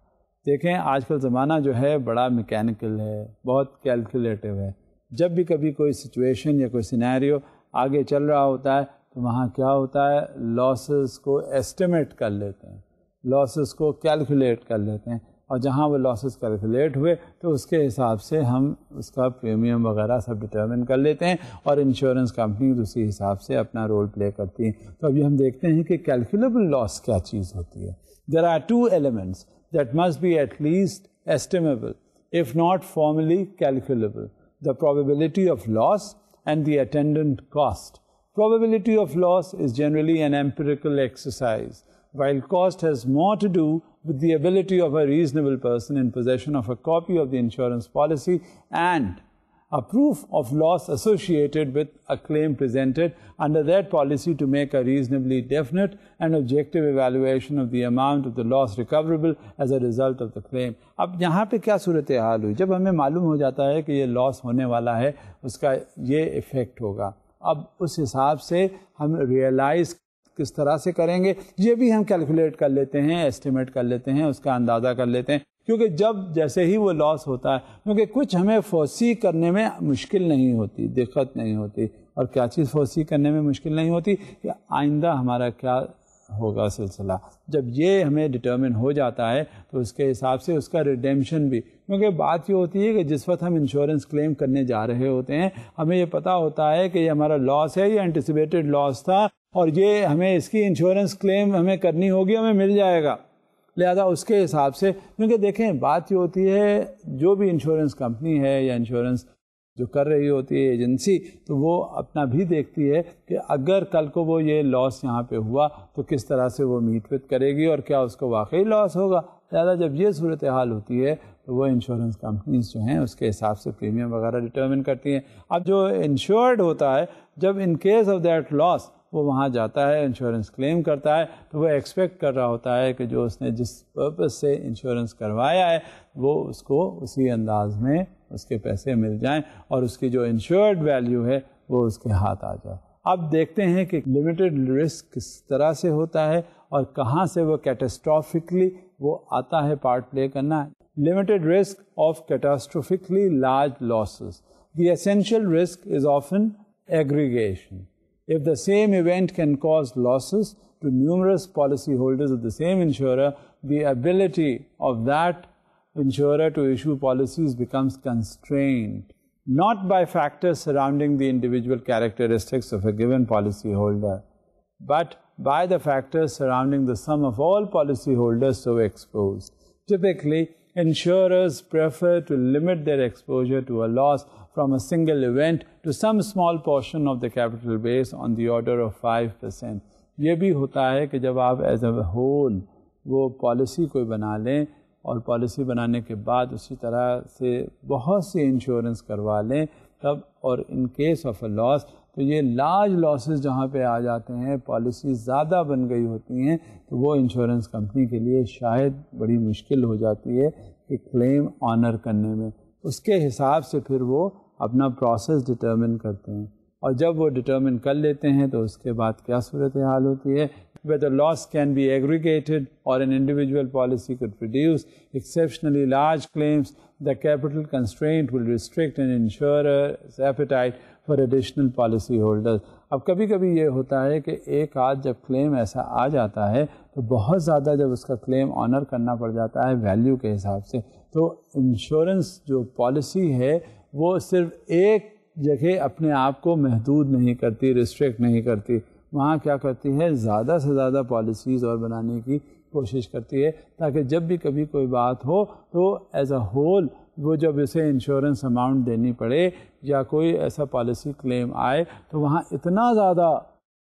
دیکھیں آج کل زمانہ جو ہے بڑا میکینیکل ہے, بہت کیلکولیٹو ہے. جب بھی کبھی کوئی سچویشن یا کوئی سینیریو آگے چل رہا ہوتا ہے تو وہاں کیا ہوتا ہے, لاسز کو ایسٹیمیٹ کر لیتے ہیں, لاسز کو کیلکولیٹ کر لیتے ہیں, اور جہاں وہ لاسز کیلکولیٹ ہوئے تو اس کے حساب سے ہم اس کا پریمیم وغیرہ سب ڈٹرمن کر لیتے ہیں, اور انشورنس کمپنیز اسی حساب سے اپنا رول پلے کرتی ہیں. تو ابھی ہم دیکھتے ہیں کہ کیلکولیبل لاس کیا چیز ہوتی ہے. There are two elements that must be at least estimable if not formally calculable: the probability of loss and the attendant cost. Probability of loss is generally an empirical exercise, while cost has more to do with the ability of a reasonable person in possession of a copy of the insurance policy and a proof of loss associated with a claim presented under that policy to make a reasonably definite and objective evaluation of the amount of the loss recoverable as a result of the claim. اب یہاں پہ کیا صورتحال ہوئی؟ جب ہمیں معلوم ہو جاتا ہے کہ یہ لاس ہونے والا ہے, اس کا یہ ایفیکٹ ہوگا, اب اس حساب سے ہم ریئلائز کس طرح سے کریں گے, یہ بھی ہم کیلکولیٹ کر لیتے ہیں, ایسٹیمیٹ کر لیتے ہیں, اس کا اندازہ کر لیتے ہیں. کیونکہ جب جیسے ہی وہ لاس ہوتا ہے, کیونکہ کچھ ہمیں فوسی کرنے میں مشکل نہیں ہوتی, دقت نہیں ہوتی. اور کیا چیز فوسی کرنے میں مشکل نہیں ہوتی کہ آئندہ ہمارا کیا ہوگا سلسلہ. جب یہ ہمیں ڈٹرمن ہو جاتا ہے تو اس کے حساب سے اس کا ریڈیمشن بھی, کیونکہ بات یہ ہوتی ہے کہ جس وقت ہم انشورنس کلیم کرنے جا رہے ہوتے ہیں ہمیں یہ پتہ ہوتا ہے کہ یہ ہمارا لاس ہے, یہ اینٹیسپیٹڈ لاس تھا, اور یہ ہمیں اس کی انشورنس کلیم ہمیں کرنی ہوگی, ہمیں مل جائے گا. لہذا اس کے حساب سے, کیونکہ دیکھیں بات یہ ہوتی ہے جو بھی انشورنس کمپنی ہے یا انشورنس جو کر رہی ہوتی ہے ایجنسی, تو وہ اپنا بھی دیکھتی ہے کہ اگر کل کو وہ یہ لاس یہاں پہ ہوا تو کس طرح سے وہ میٹ وت کرے گی اور کیا اس کو واقعی لاس ہوگا. لہذا جب یہ صورتحال ہوتی ہے تو وہ انشورنس کمپنیز جو ہیں اس کے حساب سے پریمیم وغیرہ ڈٹرمن کرتی ہیں. اب جو انشورڈ ہوتا ہے, جب ان کیس آف دیٹ لاس وہ وہاں جاتا ہے, انشورنس کلیم کرتا ہے, تو وہ ایکسپیکٹ کر رہا ہوتا ہے کہ جو اس نے جس پرپز سے انشورنس کروایا ہے وہ اس کو اسی انداز میں اس کے پیسے مل جائیں اور اس کی جو انشورڈ ویلیو ہے وہ اس کے ہاتھ آ جائے. اب دیکھتے ہیں کہ لمیٹڈ رسک کس طرح سے ہوتا ہے اور کہاں سے وہ کیٹاسٹرافکلی وہ آتا ہے پارٹ پلے کرنا. Limited risk of catastrophically large losses. The essential risk is often aggregation. If the same event can cause losses to numerous policyholders of the same insurer, the ability of that insurer to issue policies becomes constrained, not by factors surrounding the individual characteristics of a given policyholder, but by the factors surrounding the sum of all policyholders so exposed. Typically, insurers prefer to limit their exposure to a loss from a single event to some small portion of the capital base on the order of 5%. یہ بھی ہوتا ہے کہ جب آپ ایز اے ہول وہ پالیسی کوئی بنا لیں اور پالیسی بنانے کے بعد اسی طرح سے بہت سی انشورنس کروا لیں تب, اور ان کیس آف اے لاس تو یہ لارج لاسز جہاں پہ آ جاتے ہیں, پالیسی زیادہ بن گئی ہوتی ہیں, تو وہ انشورنس کمپنی کے لیے شاید بڑی مشکل ہو جاتی ہے کہ کلیم آنر کرنے میں. اس کے حساب سے پھر وہ اپنا پروسیس ڈٹرمن کرتے ہیں, اور جب وہ ڈٹرمن کر لیتے ہیں تو اس کے بعد کیا صورتحال ہوتی ہے. Whether loss can be aggregated or an individual policy could produce exceptionally large claims, the capital constraint will restrict an insurer's appetite for additional policy holders. اب کبھی کبھی یہ ہوتا ہے کہ ایک آدھ جب کلیم ایسا آ جاتا ہے تو بہت زیادہ جب اس کا کلیم آنر کرنا پڑ جاتا ہے ویلیو کے حساب سے، تو انشورنس جو پالیسی ہے وہ صرف ایک جگہ اپنے آپ کو محدود نہیں کرتی، ریسٹرکٹ نہیں کرتی، وہاں کیا کرتی ہے زیادہ سے زیادہ پالیسیز اور بنانے کی کوشش کرتی ہے تاکہ جب بھی کبھی کوئی بات ہو تو ایز اے ہول وہ جب اسے انشورنس اماؤنٹ دینی پڑے یا کوئی ایسا پالیسی کلیم آئے تو وہاں اتنا زیادہ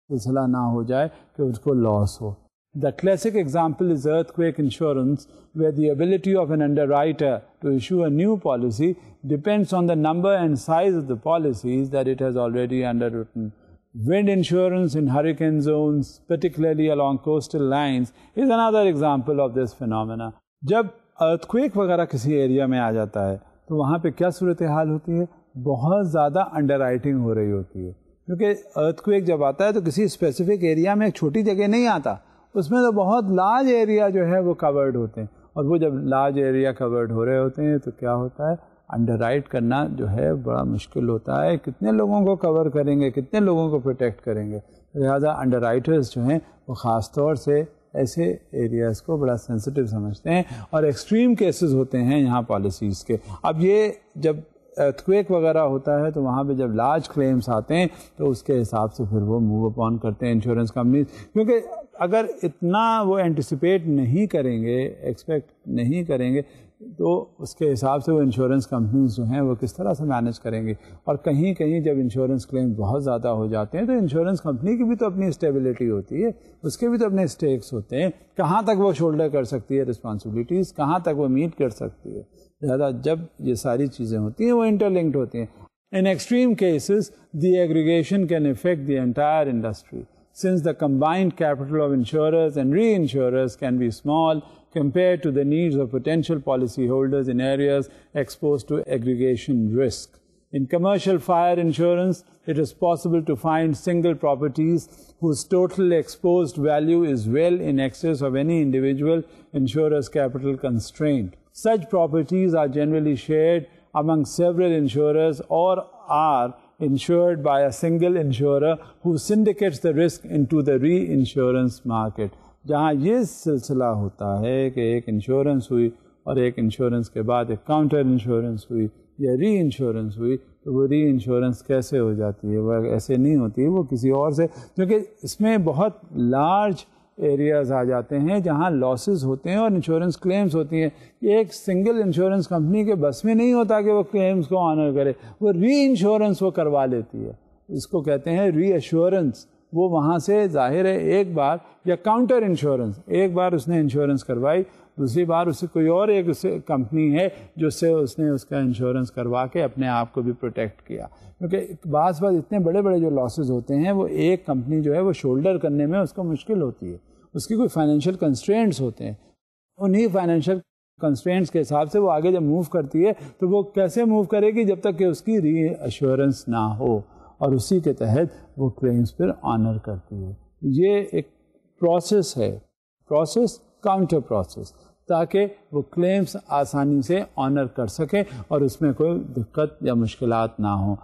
سلسلہ نہ ہو جائے کہ اس کو لاس ہو. The classic example is earthquake insurance, where the ability of an underwriter to issue a new policy depends on the number and size of the policies that it has already underwritten. Wind insurance in hurricane zones, particularly along coastal lines, is another example of this phenomena. جب earthquake وغیرہ کسی ایریا میں آ جاتا ہے تو وہاں پہ کیا صورتحال ہوتی ہے؟ بہت زیادہ انڈر رائٹنگ ہو رہی ہوتی ہے، کیونکہ earthquake جب آتا ہے تو کسی اسپیسیفک ایریا میں ایک چھوٹی جگہ نہیں آتا، اس میں تو بہت لارج ایریا جو ہے وہ کورڈ ہوتے ہیں، اور وہ جب لارج ایریا کورڈ ہو رہے ہوتے ہیں تو کیا ہوتا ہے انڈر رائٹ کرنا جو ہے بڑا مشکل ہوتا ہے. کتنے لوگوں کو کور کریں گے، کتنے لوگوں کو پروٹیکٹ کریں گے؟ لہٰذا انڈر رائٹرز جو ہیں وہ خاص طور سے ایسے ایریاز کو بڑا سینسٹیو سمجھتے ہیں، اور ایکسٹریم کیسز ہوتے ہیں یہاں پالیسیز کے. اب یہ جب ارتھکویک وغیرہ ہوتا ہے تو وہاں پہ جب لارج کلیمز آتے ہیں تو اس کے حساب سے پھر وہ موو اپون کرتے ہیں انشورنس کمپنیز، کیونکہ اگر اتنا وہ اینٹیسپیٹ نہیں کریں گے، ایکسپیکٹ نہیں کریں گے، تو اس کے حساب سے وہ انشورنس کمپنیز جو ہیں وہ کس طرح سے مینیج کریں گے. اور کہیں کہیں جب انشورنس کلیم بہت زیادہ ہو جاتے ہیں تو انشورنس کمپنی کی بھی تو اپنی اسٹیبلٹی ہوتی ہے، اس کے بھی تو اپنے اسٹیکس ہوتے ہیں، کہاں تک وہ شولڈر کر سکتی ہے رسپانسبلٹیز، کہاں تک وہ میٹ کر سکتی ہے. لہٰذا جب یہ ساری چیزیں ہوتی ہیں وہ انٹر لنکڈ ہوتی ہیں. In extreme cases, the aggregation can affect the entire industry, since the combined capital of insurers and reinsurers can be small compared to the needs of potential policyholders in areas exposed to aggregation risk. In commercial fire insurance, it is possible to find single properties whose total exposed value is well in excess of any individual insurer's capital constraint. Such properties are generally shared among several insurers or are insured by a single insurer who syndicates the risk into the reinsurance market. جہاں یہ سلسلہ ہوتا ہے کہ ایک انشورنس ہوئی اور ایک انشورنس کے بعد ایک کاؤنٹر انشورنس ہوئی یا ری انشورنس ہوئی، تو وہ ری انشورنس کیسے ہو جاتی ہے؟ وہ ایسے نہیں ہوتی، وہ کسی اور سے، کیونکہ اس میں بہت لارج ایریاز آ جاتے ہیں جہاں لاسز ہوتے ہیں اور انشورنس کلیمز ہوتی ہیں. ایک سنگل انشورنس کمپنی کے بس میں نہیں ہوتا کہ وہ کلیمز کو آنر کرے، وہ ری انشورنس وہ کروا لیتی ہے، اس کو کہتے ہیں ری ایشورنس. وہ وہاں سے ظاہر ہے ایک بار، یا کاؤنٹر انشورنس، ایک بار اس نے انشورنس کروائی، دوسری بار اسے کوئی اور ایک کمپنی ہے جو سے اس نے اس کا انشورنس کروا کے اپنے آپ کو بھی پروٹیکٹ کیا. کیونکہ بعض اتنے بڑے بڑے جو لاسز ہوتے ہیں وہ ایک کمپنی جو ہے وہ شولڈر کرنے میں اس کو مشکل ہوتی ہے، اس کی کوئی فائنینشیل کنسٹرینٹس ہوتے ہیں، انہی فائنینشیل کنسٹرینٹس کے حساب سے وہ آگے جب موو کرتی ہے تو وہ کیسے موو کرے گی جب تک کہ اس کی ری ایشورنس نہ ہو، اور اسی کے تحت وہ کلیمز پھر آنر کرتی ہے. یہ ایک پروسیس ہے، پروسیس کاؤنٹر پروسیس، تاکہ وہ کلیمز آسانی سے آنر کر سکیں اور اس میں کوئی دقت یا مشکلات نہ ہوں.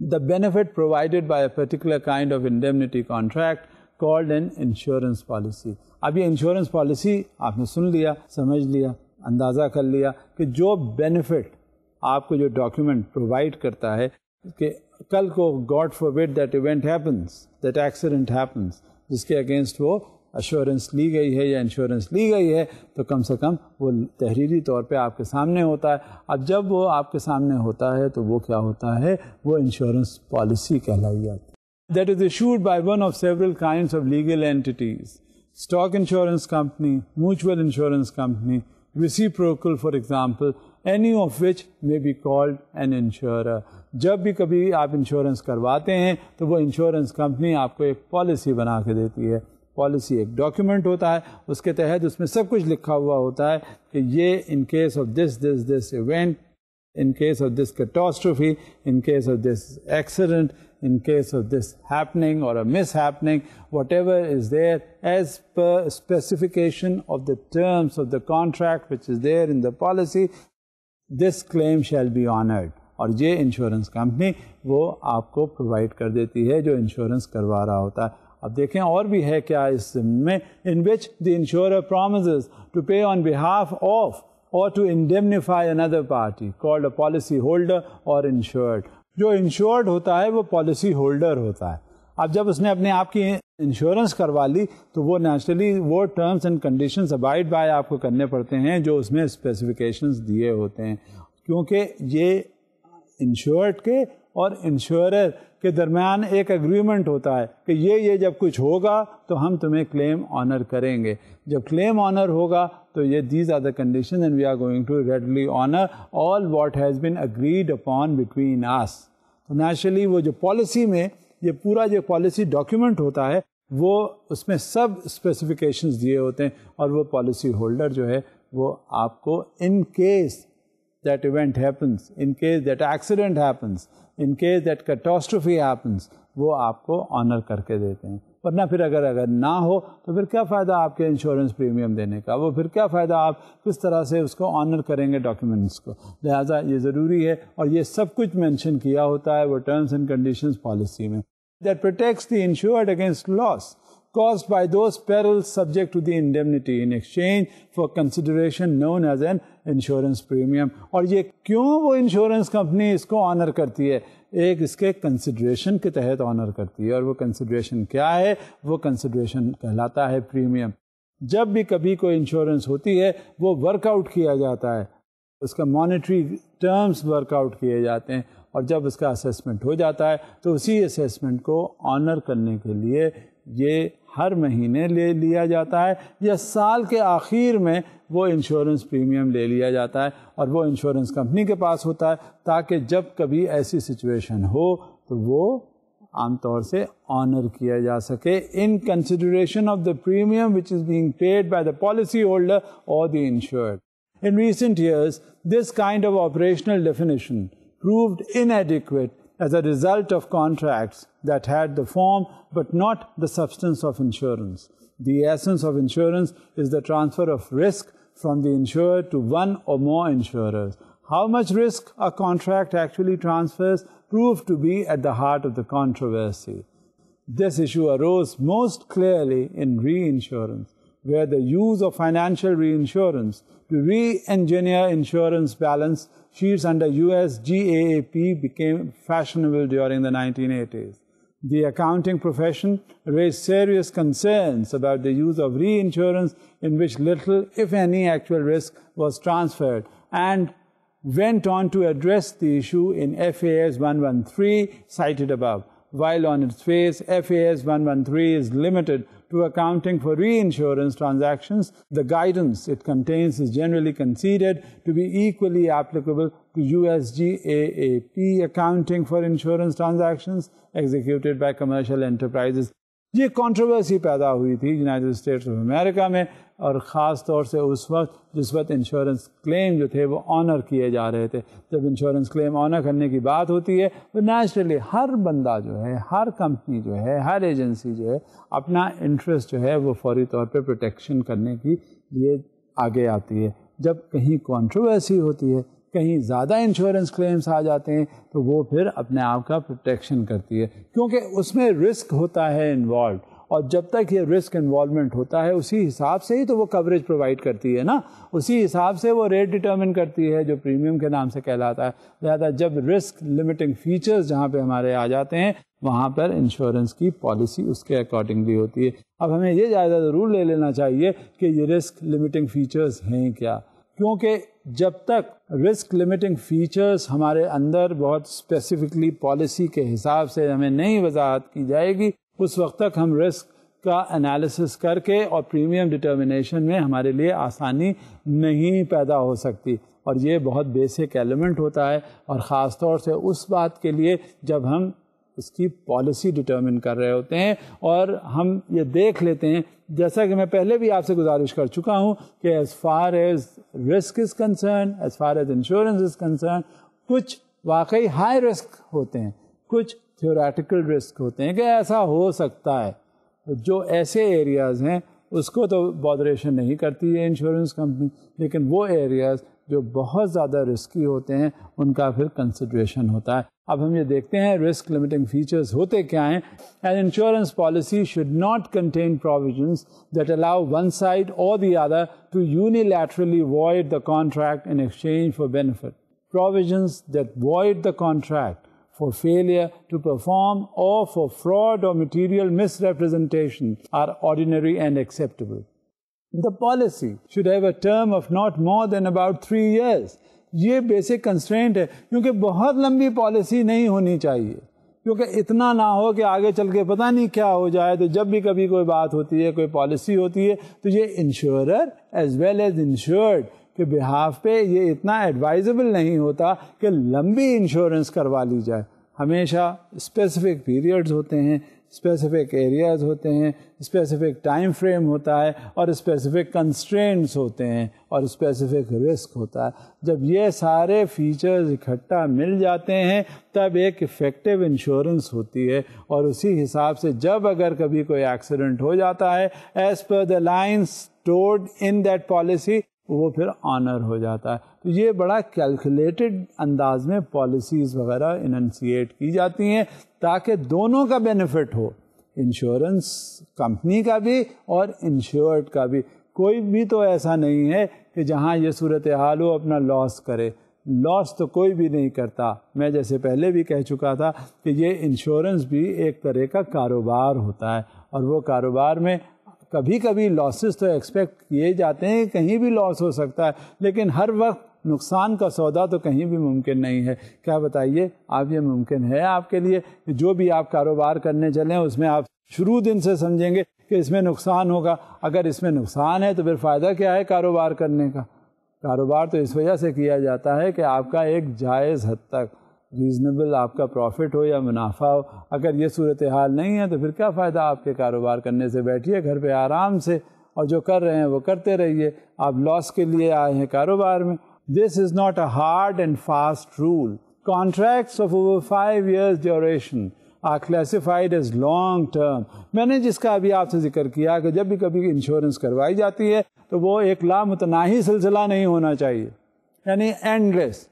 The benefit provided by a particular kind of indemnity contract called an insurance policy. اب یہ انشورنس پالیسی آپ نے سن لیا، سمجھ لیا، اندازہ کر لیا کہ جو بینیفٹ آپ کو جو ڈاکیومنٹ پرووائڈ کرتا ہے کہ کل کو God forbid that event happens, that accident happens، جس کے اگینسٹ وہ ایشورنس لی گئی ہے یا انشورنس لی گئی ہے، تو کم سے کم وہ تحریری طور پہ آپ کے سامنے ہوتا ہے. اب جب وہ آپ کے سامنے ہوتا ہے تو وہ کیا ہوتا ہے؟ وہ انشورنس پالیسی کہلائی جاتی ہے. That is issued by one of several kinds of legal entities: stock insurance company, mutual insurance company, reciprocal for example, any of which may be called an insurer. جب بھی کبھی آپ انشورنس کرواتے ہیں تو وہ انشورنس کمپنی آپ کو ایک پالیسی بنا کے دیتی ہے. پالیسی ایک ڈاکیومنٹ ہوتا ہے، اس کے تحت اس میں سب کچھ لکھا ہوا ہوتا ہے کہ یہ in case of this event, in case of this catastrophe, in case of this accident, in case of this happening or a mishappening, whatever is there as per specification of the terms of the contract which is there in the policy, this claim shall be honored. اور یہ انشورنس کمپنی وہ آپ کو پرووائڈ کر دیتی ہے جو انشورنس کروا رہا ہوتا ہے. اب دیکھیں اور بھی ہے کیا اس ضمن میں, in which the insurer promises to pay on behalf of اور to indemnify another party called a policy holder or insured. جو انشورڈ ہوتا ہے وہ پالیسی ہولڈر ہوتا ہے. اب جب اس نے اپنے آپ کی انشورنس کروا لی تو وہ نیچرلی وہ terms and conditions abide by آپ کو کرنے پڑتے ہیں جو اس میں اسپیسیفکیشنز دیے ہوتے ہیں, کیونکہ یہ انشورڈ کے اور انشورر کے درمیان ایک اگریمنٹ ہوتا ہے کہ یہ جب کچھ ہوگا تو ہم تمہیں کلیم آنر کریں گے. جب کلیم آنر ہوگا تو یہ these are the condition and we are going to readily honour all what has been agreed upon between us. تو نیچرلی وہ جو پالیسی میں یہ پورا جو پالیسی ڈاکیومنٹ ہوتا ہے وہ اس میں سب اسپیسیفکیشنز دیے ہوتے ہیں, اور وہ پالیسی ہولڈر جو ہے وہ آپ کو in case that event happens, in case that accident happens, in case that catastrophe happens, وہ آپ کو آنر کر کے دیتے ہیں. ورنہ پھر اگر نہ ہو تو پھر کیا فائدہ آپ کے انشورنس پریمیم دینے کا, وہ پھر کیا فائدہ آپ کس طرح سے اس کو آنر کریں گے ڈاکیومنٹس کو. لہٰذا یہ ضروری ہے, اور یہ سب کچھ مینشن کیا ہوتا ہے وہ ٹرمز اینڈ کنڈیشنز پالیسی میں. that protects the insured against loss caused by those perils subject to the indemnity in exchange for consideration known as an insurance premium. اور یہ کیوں وہ انشورنس کمپنی اس کو آنر کرتی ہے؟ ایک اس کے کنسیڈریشن کے تحت آنر کرتی ہے, اور وہ کنسیڈریشن کیا ہے؟ وہ کنسیڈریشن کہلاتا ہے پریمیم. جب بھی کبھی کوئی انشورنس ہوتی ہے وہ ورک آؤٹ کیا جاتا ہے, اس کا مانیٹری ٹرمز ورک آؤٹ کیے جاتے ہیں, اور جب اس کا اسیسمنٹ ہو جاتا ہے تو اسی اسیسمنٹ کو آنر کرنے کے لیے یہ ہر مہینے لے لیا جاتا ہے یا سال کے آخر میں وہ انشورنس پریمیم لے لیا جاتا ہے, اور وہ انشورنس کمپنی کے پاس ہوتا ہے تاکہ جب کبھی ایسی سچویشن ہو تو وہ عام طور سے آنر کیا جا سکے in consideration of the premium which is being paid by the policy holder اور the insured. In recent years, this kind of operational definition proved inadequate as a result of contracts that had the form but not the substance of insurance. The essence of insurance is the transfer of risk from the insurer to one or more insurers. How much risk a contract actually transfers proved to be at the heart of the controversy. This issue arose most clearly in reinsurance, where the use of financial reinsurance to re-engineer insurance balance sheets under US GAAP became fashionable during the 1980s. The accounting profession raised serious concerns about the use of reinsurance in which little, if any, actual risk was transferred, and went on to address the issue in FAS 113 cited above. While on its face, FAS 113 is limited to accounting for reinsurance transactions, the guidance it contains is generally considered to be equally applicable to US GAAP accounting for insurance transactions executed by commercial enterprises. یہ کنٹروورسی پیدا ہوئی تھی یونائٹڈ اسٹیٹس آف امریکہ میں, اور خاص طور سے اس وقت جس وقت انشورنس کلیم جو تھے وہ آنر کیے جا رہے تھے. جب انشورنس کلیم آنر کرنے کی بات ہوتی ہے تو نیچرلی ہر بندہ جو ہے, ہر کمپنی جو ہے, ہر ایجنسی جو ہے اپنا انٹرسٹ جو ہے وہ فوری طور پہ پروٹیکشن کرنے کی لیے آگے آتی ہے. جب کہیں کنٹروورسی ہوتی ہے, کہیں زیادہ انشورنس کلیمز آ جاتے ہیں تو وہ پھر اپنے آپ کا پروٹیکشن کرتی ہے, کیونکہ اس میں رسک ہوتا ہے انوالوڈ, اور جب تک یہ رسک انوالومنٹ ہوتا ہے اسی حساب سے ہی تو وہ کوریج پرووائڈ کرتی ہے نا, اسی حساب سے وہ ریٹ ڈٹرمن کرتی ہے جو پریمیم کے نام سے کہلاتا ہے. لہذا جب رسک لمیٹنگ فیچرز جہاں پہ ہمارے آ جاتے ہیں وہاں پر انشورنس کی پالیسی اس کے اکارڈنگلی ہوتی ہے. اب ہمیں یہ جائزہ ضرور لے لینا چاہیے کہ یہ رسک لمیٹنگ فیچرز ہیں کیا, کیونکہ جب تک رسک لمیٹنگ فیچرز ہمارے اندر بہت اسپیسیفکلی پالیسی کے حساب سے ہمیں نہیں وضاحت کی جائے گی, اس وقت تک ہم رسک کا انالیسس کر کے اور پریمیم ڈٹرمنیشن میں ہمارے لیے آسانی نہیں پیدا ہو سکتی. اور یہ بہت بیسک ایلیمنٹ ہوتا ہے, اور خاص طور سے اس بات کے لیے جب ہم اس کی پالیسی ڈٹرمن کر رہے ہوتے ہیں اور ہم یہ دیکھ لیتے ہیں, جیسا کہ میں پہلے بھی آپ سے گزارش کر چکا ہوں کہ as far as risk is concern, as far as insurance is concern, کچھ واقعی ہائی رسک ہوتے ہیں, کچھ تھیوریٹیکل رسک ہوتے ہیں کہ ایسا ہو سکتا ہے. جو ایسے ایریاز ہیں اس کو تو بودریشن نہیں کرتی ہے انشورنس کمپنی, لیکن وہ ایریاز جو بہت زیادہ رسکی ہوتے ہیں ان کا پھر کنسیڈریشن ہوتا ہے. اب ہم یہ دیکھتے ہیں رسک لمیٹنگ فیچرز ہوتے کیا ہیں. An insurance policy should not contain provisions that allow one side or the other to unilaterally void the contract in exchange for benefit. Provisions that void the contract for failure to perform or for fraud or material misrepresentation are ordinary and acceptable. The policy should have a term of not more than about 3 years. یہ بیسک کنسٹرینٹ ہے کیونکہ بہت لمبی پالیسی نہیں ہونی چاہیے, کیونکہ اتنا نہ ہو کہ آگے چل کے پتہ نہیں کیا ہو جائے. تو جب بھی کبھی کوئی بات ہوتی ہے, کوئی پالیسی ہوتی ہے, تو یہ انشورر ایز ویل ایز انشورڈ کے بہاف پہ یہ اتنا ایڈوائزبل نہیں ہوتا کہ لمبی انشورنس کروا لی جائے. ہمیشہ اسپیسیفک پیریڈز ہوتے ہیں, اسپیسیفک ایریاز ہوتے ہیں, اسپیسیفک ٹائم فریم ہوتا ہے, اور اسپیسیفک کنسٹرینٹس ہوتے ہیں, اور اسپیسیفک رسک ہوتا ہے. جب یہ سارے فیچرز اکٹھا مل جاتے ہیں تب ایک افیکٹو انشورنس ہوتی ہے, اور اسی حساب سے جب اگر کبھی کوئی ایکسیڈنٹ ہو جاتا ہے as per the lines stored in that policy, وہ پھر آنر ہو جاتا ہے. تو یہ بڑا کیلکولیٹڈ انداز میں پالیسیز وغیرہ اننسیٹ کی جاتی ہیں تاکہ دونوں کا بینیفٹ ہو, انشورنس کمپنی کا بھی اور انشورڈ کا بھی. کوئی بھی تو ایسا نہیں ہے کہ جہاں یہ صورتحال ہو اپنا لاس کرے. لاس تو کوئی بھی نہیں کرتا. میں جیسے پہلے بھی کہہ چکا تھا کہ یہ انشورنس بھی ایک طرح کا کاروبار ہوتا ہے, اور وہ کاروبار میں کبھی کبھی لاسز تو ایکسپیکٹ کیے جاتے ہیں, کہیں بھی لاس ہو سکتا ہے, لیکن ہر وقت نقصان کا سودا تو کہیں بھی ممکن نہیں ہے. کیا بتائیے آپ, یہ ممکن ہے آپ کے لیے کہ جو بھی آپ کاروبار کرنے چلیں اس میں آپ شروع دن سے سمجھیں گے کہ اس میں نقصان ہوگا؟ اگر اس میں نقصان ہے تو پھر فائدہ کیا ہے کاروبار کرنے کا؟ کاروبار تو اس وجہ سے کیا جاتا ہے کہ آپ کا ایک جائز حد تک ریزنیبل آپ کا پروفٹ ہو یا منافع ہو. اگر یہ صورتحال نہیں ہے تو پھر کیا فائدہ آپ کے کاروبار کرنے سے؟ بیٹھیے گھر پہ آرام سے, اور جو کر رہے ہیں وہ کرتے رہیے. آپ لاس کے لیے آئے ہیں کاروبار میں. This is not a hard and fast rule. Contracts of over 5 years duration are classified as long term. میں نے جس کا ابھی آپ سے ذکر کیا کہ جب بھی کبھی انشورنس کروائی جاتی ہے تو وہ ایک لامتناہی سلسلہ نہیں ہونا چاہیے, یعنی اینڈ لیس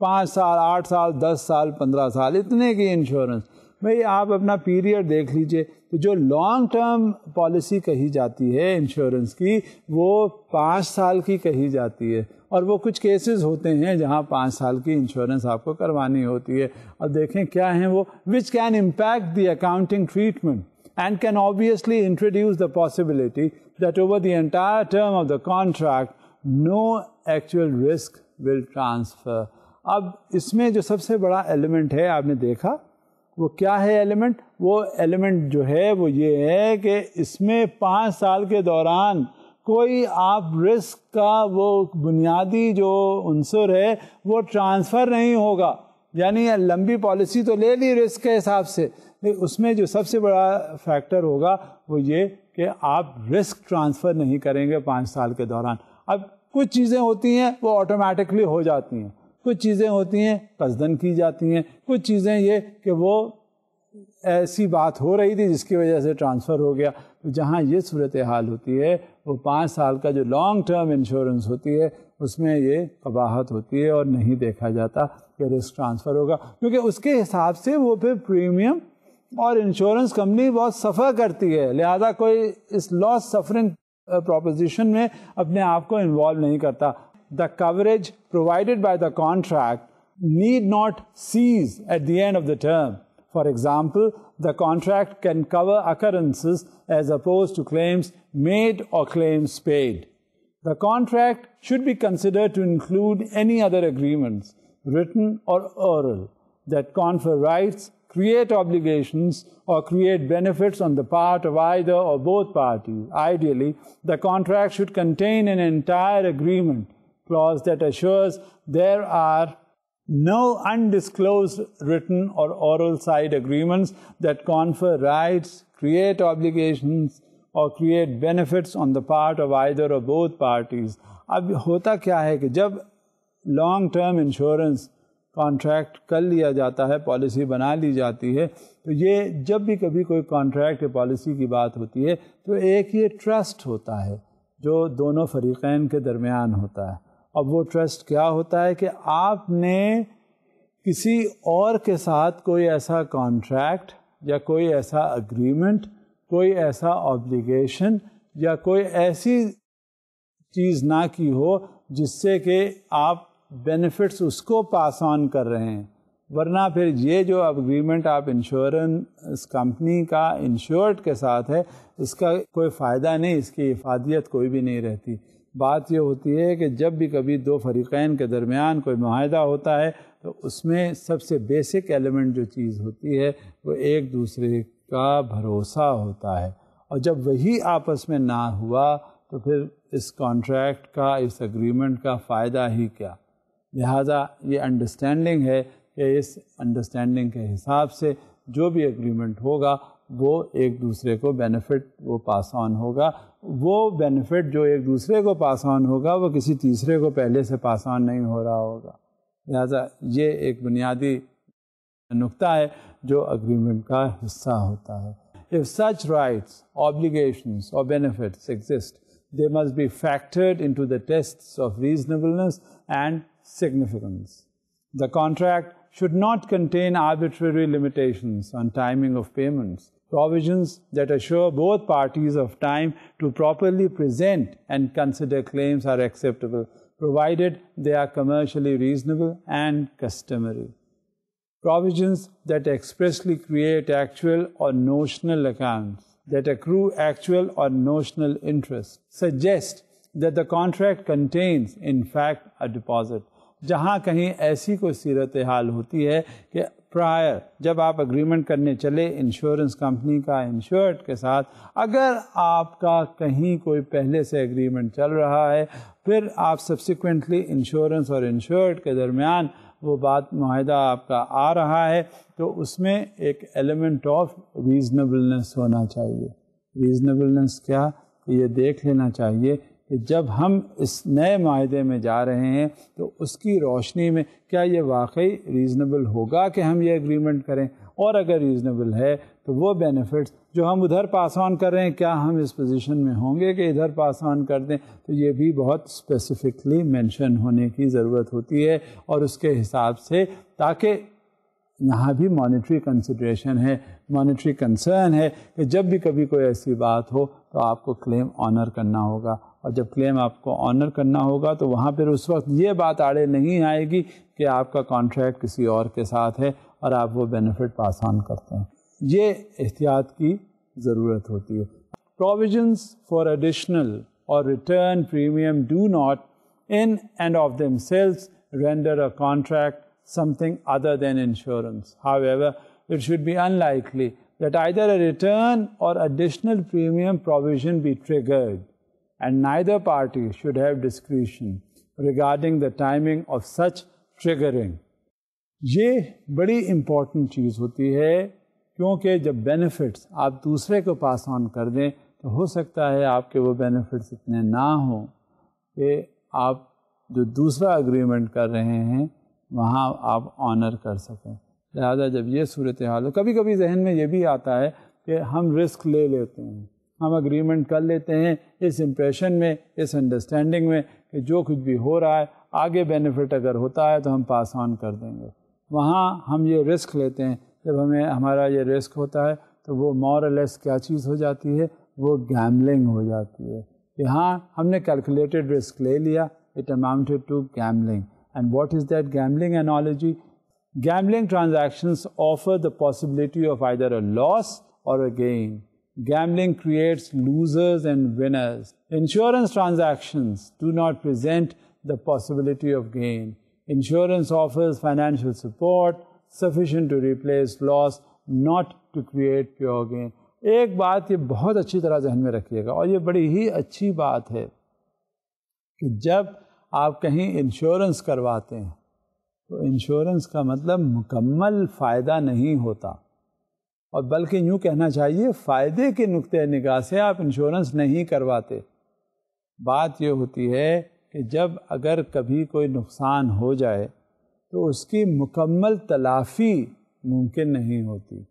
5 سال 8 سال 10 سال 15 سال اتنے کی انشورنس. بھئی آپ اپنا پیریڈ دیکھ لیجئے. تو جو لانگ ٹرم پالیسی کہی جاتی ہے انشورنس کی وہ 5 سال کی کہی جاتی ہے, اور وہ کچھ کیسز ہوتے ہیں جہاں 5 سال کی انشورنس آپ کو کروانی ہوتی ہے. اور دیکھیں کیا ہیں وہ, which can impact the accounting treatment and can obviously introduce the possibility that over the entire term of the contract no actual risk will transfer. اب اس میں جو سب سے ایلیمنٹ ایلیمنٹ ہے آپ نے دیکھا وہ کیا ہے ایلیمنٹ؟ وہ ایلیمنٹ جو ہے وہ یہ ہے کہ اس میں 5 سال کے دوران کوئی آپ رسک کا وہ بنیادی جو عنصر ہے وہ ٹرانسفر نہیں ہوگا. یعنی لمبی پالیسی تو لے لی رسک کے حساب سے, لیکن اس میں جو سب سے بڑا فیکٹر ہوگا وہ یہ کہ آپ رسک ٹرانسفر نہیں کریں گے 5 سال کے دوران. اب کچھ چیزیں ہوتی ہیں وہ آٹومیٹکلی ہو جاتی ہیں, کچھ چیزیں ہوتی ہیں قصدن کی جاتی ہیں, کچھ چیزیں یہ کہ وہ ایسی بات ہو رہی تھی جس کی وجہ سے ٹرانسفر ہو گیا. تو جہاں یہ صورتحال ہوتی ہے وہ 5 سال کا جو لانگ ٹرم انشورنس ہوتی ہے اس میں یہ قباحت ہوتی ہے اور نہیں دیکھا جاتا کہ رسک ٹرانسفر ہوگا, کیونکہ اس کے حساب سے وہ پھر پریمیم اور انشورنس کمپنی بہت سفر کرتی ہے, لہذا کوئی اس لاس سفرنگ پروپوزیشن میں اپنے آپ کو انوالو نہیں کرتا. The coverage provided by the contract need not cease at the end of the term. For example, the contract can cover occurrences as opposed to claims made or claims paid. The contract should be considered to include any other agreements, written or oral, that confer rights, create obligations, or create benefits on the part of either or both parties. Ideally, the contract should contain an entire agreement clause that assures there are no undisclosed written or oral side agreements that confer rights, create obligations, or create benefits on the part of either or both parties. اب ہوتا کیا ہے کہ جب لانگ ٹرم انشورنس کانٹریکٹ کر لیا جاتا ہے, پالیسی بنا لی جاتی ہے, تو یہ جب بھی کبھی کوئی کانٹریکٹ یا پالیسی کی بات ہوتی ہے تو ایک یہ ٹرسٹ ہوتا ہے جو دونوں فریقین کے درمیان ہوتا ہے, اب وہ ٹرسٹ کیا ہوتا ہے کہ آپ نے کسی اور کے ساتھ کوئی ایسا کانٹریکٹ یا کوئی ایسا اگریمنٹ، کوئی ایسا آبلیگیشن یا کوئی ایسی چیز نہ کی ہو جس سے کہ آپ بینیفٹس اس کو پاس آن کر رہے ہیں. ورنہ پھر یہ جو اگریمنٹ آپ انشورنس کمپنی کا انشورڈ کے ساتھ ہے، اس کا کوئی فائدہ نہیں، اس کی افادیت کوئی بھی نہیں رہتی. بات یہ ہوتی ہے کہ جب بھی کبھی دو فریقین کے درمیان کوئی معاہدہ ہوتا ہے تو اس میں سب سے بیسک ایلیمنٹ جو چیز ہوتی ہے وہ ایک دوسرے کا بھروسہ ہوتا ہے، اور جب وہی آپس میں نہ ہوا تو پھر اس کانٹریکٹ کا، اس اگریمنٹ کا فائدہ ہی کیا. لہٰذا یہ انڈرسٹینڈنگ ہے کہ اس انڈرسٹینڈنگ کے حساب سے جو بھی اگریمنٹ ہوگا وہ ایک دوسرے کو بینیفٹ وہ پاس آن ہوگا. وہ بینیفٹ جو ایک دوسرے کو پاس آن ہوگا وہ کسی تیسرے کو پہلے سے پاس آن نہیں ہو رہا ہوگا. لہٰذا یہ ایک بنیادی نقطہ ہے جو اگریمنٹ کا حصہ ہوتا ہے. If such rights, obligations or benefits exist, they must be factored into the tests of reasonableness and significance. The contract should not contain arbitrary limitations on timing of payments. Provisions that assure both parties of time to properly present and consider claims are acceptable, provided they are commercially reasonable and customary. Provisions that expressly create actual or notional accounts, that accrue actual or notional interest, suggest that the contract contains, in fact, a deposit. جہاں کہیں ایسی کوئی صورتحال ہوتی ہے کہ پرائر جب آپ اگریمنٹ کرنے چلے انشورنس کمپنی کا انشورڈ کے ساتھ، اگر آپ کا کہیں کوئی پہلے سے اگریمنٹ چل رہا ہے، پھر آپ سبسیکوینٹلی انشورنس اور انشورڈ کے درمیان وہ بات معاہدہ آپ کا آ رہا ہے، تو اس میں ایک ایلیمنٹ آف ریزنیبلنس ہونا چاہیے. ریزنیبلنس کیا؟ یہ دیکھ لینا چاہیے کہ جب ہم اس نئے معاہدے میں جا رہے ہیں تو اس کی روشنی میں کیا یہ واقعی ریزنیبل ہوگا کہ ہم یہ اگریمنٹ کریں، اور اگر ریزنیبل ہے تو وہ بینیفٹس جو ہم ادھر پاس آن کر رہے ہیں کیا ہم اس پوزیشن میں ہوں گے کہ ادھر پاس آن کر دیں. تو یہ بھی بہت اسپیسیفکلی مینشن ہونے کی ضرورت ہوتی ہے، اور اس کے حساب سے، تاکہ یہاں بھی مانیٹری کنسیڈریشن ہے، مانیٹری کنسرن ہے کہ جب بھی کبھی کوئی ایسی بات ہو تو آپ کو کلیم آنر کرنا ہوگا، اور جب کلیم آپ کو آنر کرنا ہوگا تو وہاں پھر اس وقت یہ بات آڑے نہیں آئے گی کہ آپ کا کانٹریکٹ کسی اور کے ساتھ ہے اور آپ وہ بینیفٹ پاس آن کرتے ہیں. یہ احتیاط کی ضرورت ہوتی ہے. Provisions for additional or return premium do not in and of themselves render a contract something other than insurance. However, it should be unlikely that either a return or additional premium provision be triggered, and neither party should have discretion regarding the timing of such triggering. یہ بڑی امپورٹنٹ چیز ہوتی ہے، کیونکہ جب بینیفٹس آپ دوسرے کو پاس آن کر دیں تو ہو سکتا ہے آپ کے وہ بینیفٹس اتنے نہ ہوں کہ آپ جو دوسرا اگریمنٹ کر رہے ہیں وہاں آپ آنر کر سکیں. لہذا جب یہ صورتحال ہو، کبھی کبھی ذہن میں یہ بھی آتا ہے کہ ہم رسک لے لیتے ہیں، ہم اگریمنٹ کر لیتے ہیں اس امپریشن میں، اس انڈرسٹینڈنگ میں کہ جو کچھ بھی ہو رہا ہے آگے بینیفٹ اگر ہوتا ہے تو ہم پاس آن کر دیں گے. وہاں ہم یہ رسک لیتے ہیں. جب ہمارا یہ رسک ہوتا ہے تو وہ مور اور لیس کیا چیز ہو جاتی ہے؟ وہ گیملنگ ہو جاتی ہے کہ ہاں ہم نے کیلکولیٹڈ رسک لے لیا. It amounted to gambling. And what is that gambling analogy? Gambling transactions offer the possibility of either a loss or a gain. Gambling creates losers and winners. Insurance transactions do not present the possibility of gain. Insurance offers financial support sufficient to replace loss, not to create pure gain. ایک بات یہ بہت اچھی طرح ذہن میں رکھیے گا، اور یہ بڑی ہی اچھی بات ہے کہ جب آپ کہیں انشورنس کرواتے ہیں تو انشورنس کا مطلب مکمل فائدہ نہیں ہوتا، اور بلکہ یوں کہنا چاہیے فائدے کے نقطۂ نگاہ سے آپ انشورنس نہیں کرواتے. بات یہ ہوتی ہے کہ جب اگر کبھی کوئی نقصان ہو جائے تو اس کی مکمل تلافی ممکن نہیں ہوتی،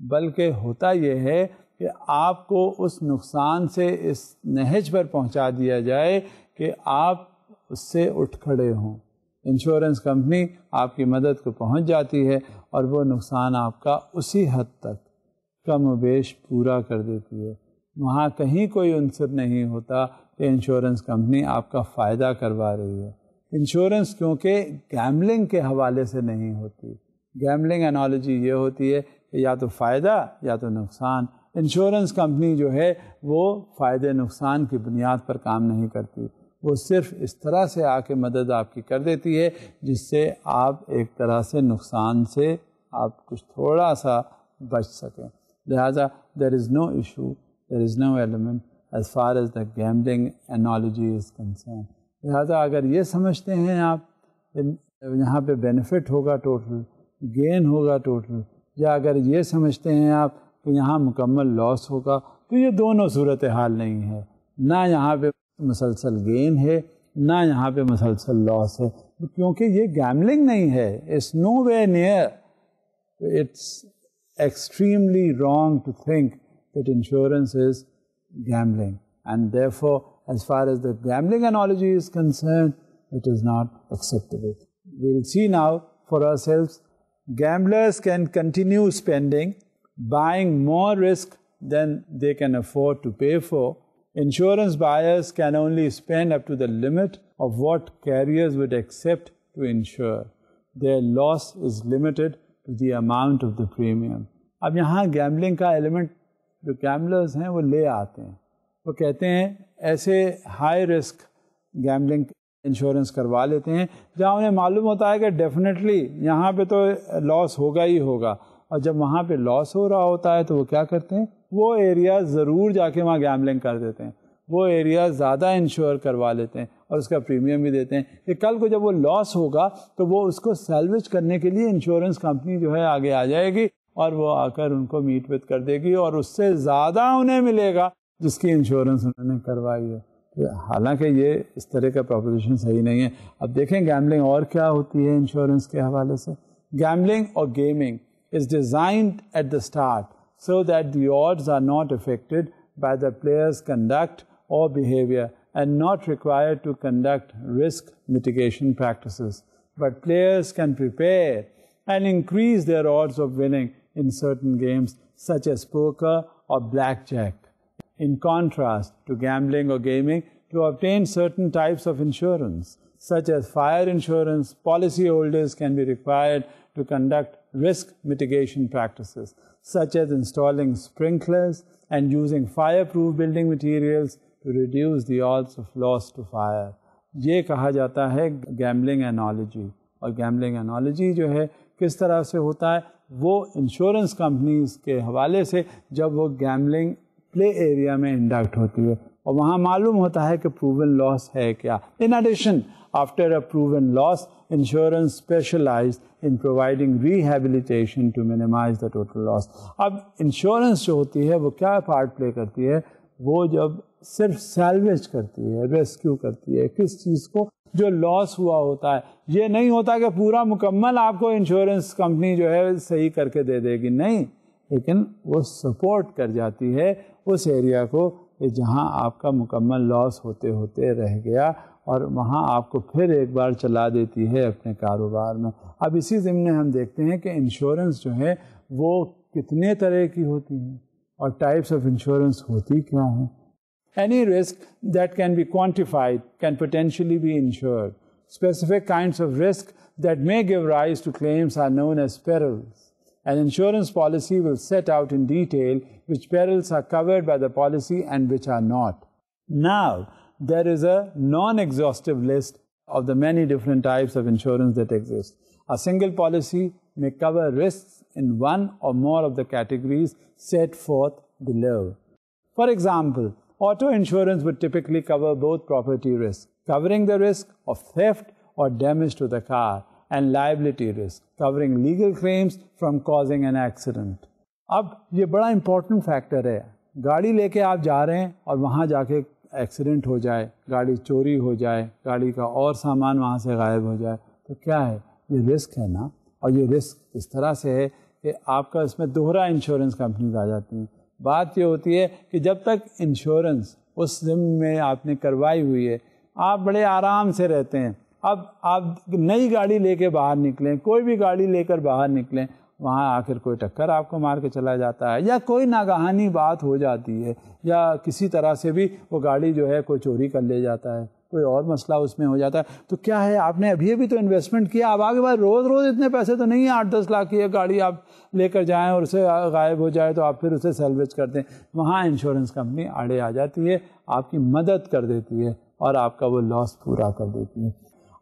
بلکہ ہوتا یہ ہے کہ آپ کو اس نقصان سے اس نہج پر پہنچا دیا جائے کہ آپ اس سے اٹھ کھڑے ہوں. انشورنس کمپنی آپ کی مدد کو پہنچ جاتی ہے اور وہ نقصان آپ کا اسی حد تک کم و بیش پورا کر دیتی ہے. وہاں کہیں کوئی عنصر نہیں ہوتا کہ انشورنس کمپنی آپ کا فائدہ کروا رہی ہے. انشورنس کیونکہ گیملنگ کے حوالے سے نہیں ہوتی. گیملنگ انالوجی یہ ہوتی ہے کہ یا تو فائدہ یا تو نقصان. انشورنس کمپنی جو ہے وہ فائدے نقصان کی بنیاد پر کام نہیں کرتی. وہ صرف اس طرح سے آ کے مدد آپ کی کر دیتی ہے جس سے آپ ایک طرح سے نقصان سے آپ کچھ تھوڑا سا بچ سکیں. لہٰذا there is no issue, there is no element as far as the gambling analogy is concerned. لہٰذا اگر یہ سمجھتے ہیں آپ یہاں پہ بینیفٹ ہوگا ٹوٹل، گین ہوگا ٹوٹل، یا اگر یہ سمجھتے ہیں آپ کہ یہاں مکمل لاس ہوگا، تو یہ دونوں صورتحال نہیں ہے. نہ یہاں پہ مسلسل گین ہے، نہ یہاں پہ مسلسل لاس ہے، کیونکہ یہ گیملنگ نہیں ہے. It's no way near. It's extremely wrong to think that insurance is gambling, and therefore as far as the gambling analogy is concerned, it is not acceptable. We will see now for ourselves. Gamblers can continue spending, buying more risk than they can afford to pay for. Insurance buyers can only spend up to the limit of what carriers would accept to insure. Their loss is limited to the amount of the premium. اب یہاں گیملنگ کا ایلیمنٹ جو گیملرز ہیں وہ لے آتے ہیں. وہ کہتے ہیں ایسے ہائی رسک گیملنگ انشورنس کروا لیتے ہیں جہاں انہیں معلوم ہوتا ہے کہ ڈیفینیٹلی یہاں پہ تو لاس ہوگا ہی ہوگا، اور جب وہاں پہ لاس ہو رہا ہوتا ہے تو وہ کیا کرتے ہیں، وہ ایریا ضرور جا کے وہاں گیملنگ کر دیتے ہیں. وہ ایریا زیادہ انشور کروا لیتے ہیں اور اس کا پریمیم بھی دیتے ہیں کہ کل کو جب وہ لاس ہوگا تو وہ اس کو سیلویج کرنے کے لیے انشورنس کمپنی جو ہے آگے آ جائے گی اور وہ آ کر ان کو میٹ وت کر دے گی اور اس سے زیادہ انہیں ملے گا جس کی انشورنس انہوں نے کروائی ہے. حالانکہ یہ اس طرح کا پروپوزیشن صحیح نہیں ہے. اب دیکھیں گیملنگ اور کیا ہوتی ہے انشورنس کے حوالے سے. گیملنگ اور gaming is designed at the start so that the odds are not affected by the player's conduct or behavior and not required to conduct risk mitigation practices. But players can prepare and increase their odds of winning in certain games such as poker or blackjack. In contrast to gambling or gaming, to obtain certain types of insurance, such as fire insurance, policyholders can be required to conduct risk mitigation practices, such as installing sprinklers and using fireproof building materials to reduce the odds of loss to fire. یہ کہا جاتا ہے گیملنگ انالوجی. اور گیملنگ انالوجی جو ہے کس طرح سے ہوتا ہے، وہ انشورنس کمپنیز کے حوالے سے جب وہ گیملنگ پلے ایریا میں انڈکٹ ہوتی ہے اور وہاں معلوم ہوتا ہے کہ پروون لاس ہے کیا. In addition after a proven loss, insurance specialized in providing rehabilitation to minimize the total loss. اب انشورنس جو ہوتی ہے وہ کیا پارٹ پلے کرتی ہے، وہ جب صرف سیلویج کرتی ہے، ریسکیو کرتی ہے کس چیز کو، جو لاس ہوا ہوتا ہے. یہ نہیں ہوتا کہ پورا مکمل آپ کو انشورنس کمپنی جو ہے صحیح کر کے دے دے گی، نہیں، لیکن وہ سپورٹ کر جاتی ہے اس ایریا کو کہ جہاں آپ کا مکمل لاس ہوتے ہوتے رہ گیا اور وہاں آپ کو پھر ایک بار چلا دیتی ہے اپنے کاروبار میں. اب اسی ضمن ہم دیکھتے ہیں کہ انشورنس جو ہے وہ کتنے طرح کی ہوتی ہیں اور ٹائپس آف انشورنس ہوتی کیا ہیں. Any risk that can be quantified can potentially be insured. Specific kinds of risk that may give rise to claims are known as perils. An insurance policy will set out in detail which perils are covered by the policy and which are not. Now, there is a non-exhaustive list of the many different types of insurance that exist. A single policy may cover risks in one or more of the categories set forth below. For example, auto insurance would typically cover both property risk, covering the risk of theft or damage to the car, and liability risk, covering legal claims from causing an accident. اب یہ بڑا امپورٹنٹ فیکٹر ہے. گاڑی لے کے آپ جا رہے ہیں اور وہاں جا کے ایکسیڈنٹ ہو جائے، گاڑی چوری ہو جائے، گاڑی کا اور سامان وہاں سے غائب ہو جائے، تو کیا ہے، یہ رسک ہے نا. اور یہ رسک اس طرح سے ہے کہ آپ کا اس میں دوہرا انشورنس کمپنیز آ جاتی ہیں. بات یہ ہوتی ہے کہ جب تک انشورنس اس ضمن میں آپ نے کروائی ہوئی ہے، آپ بڑے آرام سے رہتے ہیں. اب آپ نئی گاڑی لے کے باہر نکلیں, کوئی بھی گاڑی لے کر باہر نکلیں, وہاں آخر کوئی ٹکر آپ کو مار کے چلا جاتا ہے, یا کوئی ناگہانی بات ہو جاتی ہے, یا کسی طرح سے بھی وہ گاڑی جو ہے کوئی چوری کر لے جاتا ہے, کوئی اور مسئلہ اس میں ہو جاتا ہے. تو کیا ہے, آپ نے ابھی تو انویسٹمنٹ کیا, اب آگے بعد روز اتنے پیسے تو نہیں ہیں, 8-10 لاکھ کی ایک گاڑی آپ لے کر جائیں اور اسے غائب ہو جائے تو آپ پھر اسے سیلویج کر دیں. وہاں انشورنس کمپنی آڑے آ جاتی ہے, آپ کی مدد کر دیتی ہے اور آپ کا وہ لاس پورا کر دیتی ہے.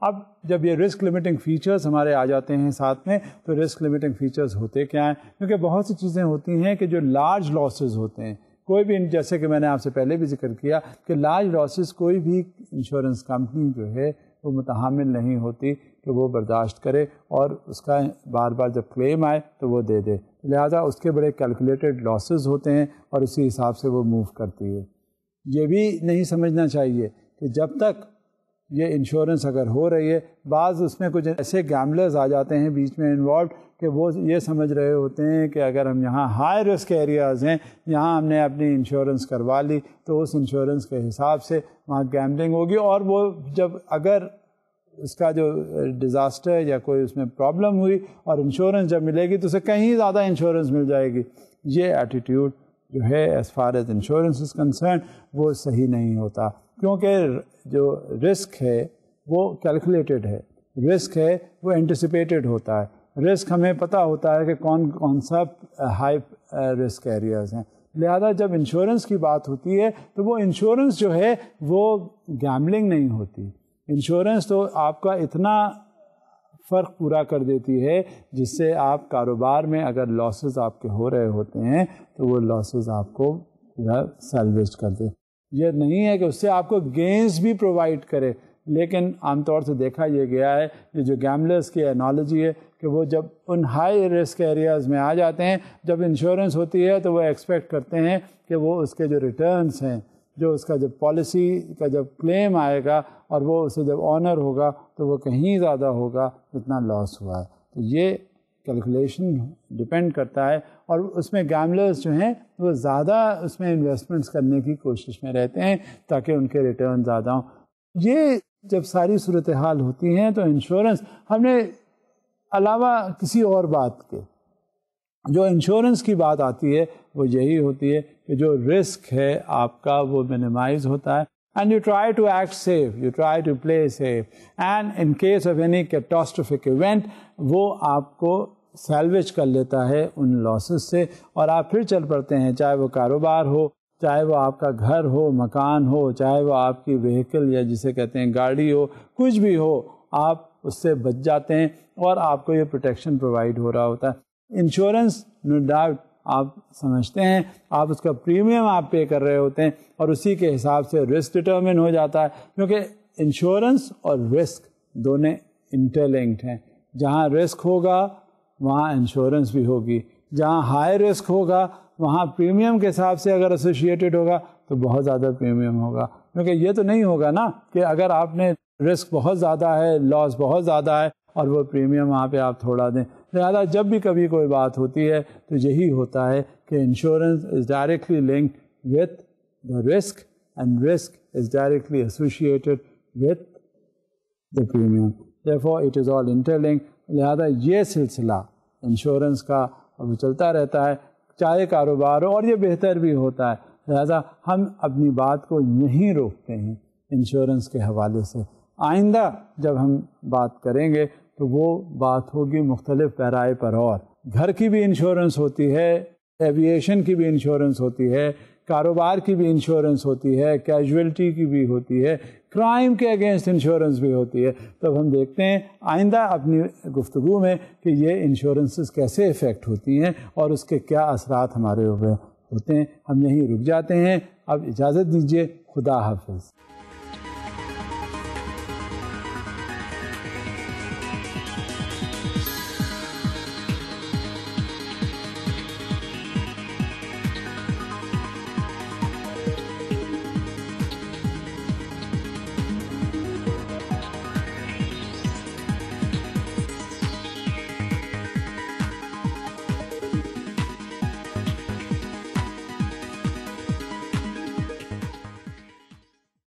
اب جب یہ رسک لمیٹنگ فیچرز ہمارے آ جاتے ہیں ساتھ میں, تو رسک لمیٹنگ فیچرز ہوتے کیا ہیں؟ کیونکہ بہت سی چیزیں ہوتی ہیں کہ جو لارج لاسز ہوتے ہیں, کوئی بھی, جیسے کہ میں نے آپ سے پہلے بھی ذکر کیا کہ لارج لاسز کوئی بھی انشورنس کمپنی جو ہے وہ متحمل نہیں ہوتی کہ وہ برداشت کرے اور اس کا بار بار جب کلیم آئے تو وہ دے دے. لہذا اس کے بڑے کیلکولیٹڈ لاسز ہوتے ہیں اور اسی حساب سے وہ موو کرتی ہے. یہ بھی نہیں سمجھنا چاہیے کہ جب تک یہ انشورنس اگر ہو رہی ہے, بعض اس میں کچھ ایسے گیملرز آ جاتے ہیں بیچ میں انوالوڈ کہ وہ یہ سمجھ رہے ہوتے ہیں کہ اگر ہم یہاں ہائی رسک ایریاز ہیں, یہاں ہم نے اپنی انشورنس کروا لی تو اس انشورنس کے حساب سے وہاں گیملنگ ہوگی, اور وہ جب اگر اس کا جو ڈیزاسٹر یا کوئی اس میں پرابلم ہوئی اور انشورنس جب ملے گی تو اسے کہیں زیادہ انشورنس مل جائے گی. یہ ایٹیٹیوڈ جو ہے as far as insurance is concern وہ صحیح نہیں ہوتا, کیونکہ جو رسک ہے وہ کیلکولیٹڈ ہے, رسک ہے وہ اینٹیسپیٹڈ ہوتا ہے, رسک ہمیں پتہ ہوتا ہے کہ کون کون سا ہائی رسک ایریاز ہیں. لہذا جب انشورنس کی بات ہوتی ہے تو وہ انشورنس جو ہے وہ گیملنگ نہیں ہوتی. انشورنس تو آپ کا اتنا فرق پورا کر دیتی ہے جس سے آپ کاروبار میں اگر لاسز آپ کے ہو رہے ہوتے ہیں تو وہ لاسز آپ کو پورا سیلویج کر دے. یہ نہیں ہے کہ اس سے آپ کو گینز بھی پرووائڈ کرے, لیکن عام طور سے دیکھا یہ گیا ہے کہ جو گیملرز کی انالوجی ہے کہ وہ جب ان ہائی رسک ایریاز میں آ جاتے ہیں, جب انشورنس ہوتی ہے تو وہ ایکسپیکٹ کرتے ہیں کہ وہ اس کے جو ریٹرنز ہیں, جو اس کا جب پالیسی کا جب کلیم آئے گا اور وہ اسے جب آنر ہوگا تو وہ کہیں زیادہ ہوگا جتنا لاس ہوا ہے. تو یہ کیلکولیشن ڈپینڈ کرتا ہے, اور اس میں گیملرز جو ہیں وہ زیادہ اس میں انویسٹمنٹس کرنے کی کوشش میں رہتے ہیں تاکہ ان کے ریٹرن زیادہ ہوں. یہ جب ساری صورتحال ہوتی ہیں تو انشورنس ہم نے علاوہ کسی اور بات کے جو انشورنس کی بات آتی ہے وہ یہی ہوتی ہے کہ جو رسک ہے آپ کا وہ منیمائز ہوتا ہے, and you try to act safe, you try to play safe, and in case of any catastrophic event وہ آپ کو سیلویج کر لیتا ہے ان لاسز سے, اور آپ پھر چل پڑتے ہیں, چاہے وہ کاروبار ہو, چاہے وہ آپ کا گھر ہو, مکان ہو, چاہے وہ آپ کی وہیکل یا جسے کہتے ہیں گاڑی ہو, کچھ بھی ہو, آپ اس سے بچ جاتے ہیں اور آپ کو یہ پروٹیکشن پرووائڈ ہو رہا ہوتا ہے. انشورنس نو ڈاؤٹ آپ سمجھتے ہیں, آپ اس کا پریمیم آپ پے کر رہے ہوتے ہیں اور اسی کے حساب سے رسک ڈٹرمن ہو جاتا ہے, کیونکہ انشورنس اور رسک دونوں انٹرلنکڈ ہیں. جہاں رسک ہوگا وہاں انشورنس بھی ہوگی, جہاں ہائی رسک ہوگا وہاں پریمیم کے حساب سے اگر ایسوسیٹڈ ہوگا تو بہت زیادہ پریمیم ہوگا. کیونکہ یہ تو نہیں ہوگا نا کہ اگر آپ نے رسک بہت زیادہ ہے, لاس بہت زیادہ ہے اور وہ پریمیم وہاں پہ آپ تھوڑا دیں. لہٰذا جب بھی کبھی کوئی بات ہوتی ہے تو یہی ہوتا ہے کہ insurance is directly linked with the risk and risk is directly associated with the premium. therefore it is all interlinked. لہذا یہ سلسلہ انشورنس کا وہ چلتا رہتا ہے چاہے کاروبار ہو, اور یہ بہتر بھی ہوتا ہے. لہذا ہم اپنی بات کو یہیں روکتے ہیں انشورنس کے حوالے سے. آئندہ جب ہم بات کریں گے تو وہ بات ہوگی مختلف پیرائے پر, اور گھر کی بھی انشورنس ہوتی ہے, ایویشن کی بھی انشورنس ہوتی ہے, کاروبار کی بھی انشورنس ہوتی ہے, کیجویلٹی کی بھی ہوتی ہے, کرائم کے اگینسٹ انشورنس بھی ہوتی ہے. تب ہم دیکھتے ہیں آئندہ اپنی گفتگو میں کہ یہ انشورنسز کیسے افیکٹ ہوتی ہیں اور اس کے کیا اثرات ہمارے اوپر ہوتے ہیں. ہم یہیں رک جاتے ہیں. اب اجازت دیجیے, خدا حافظ.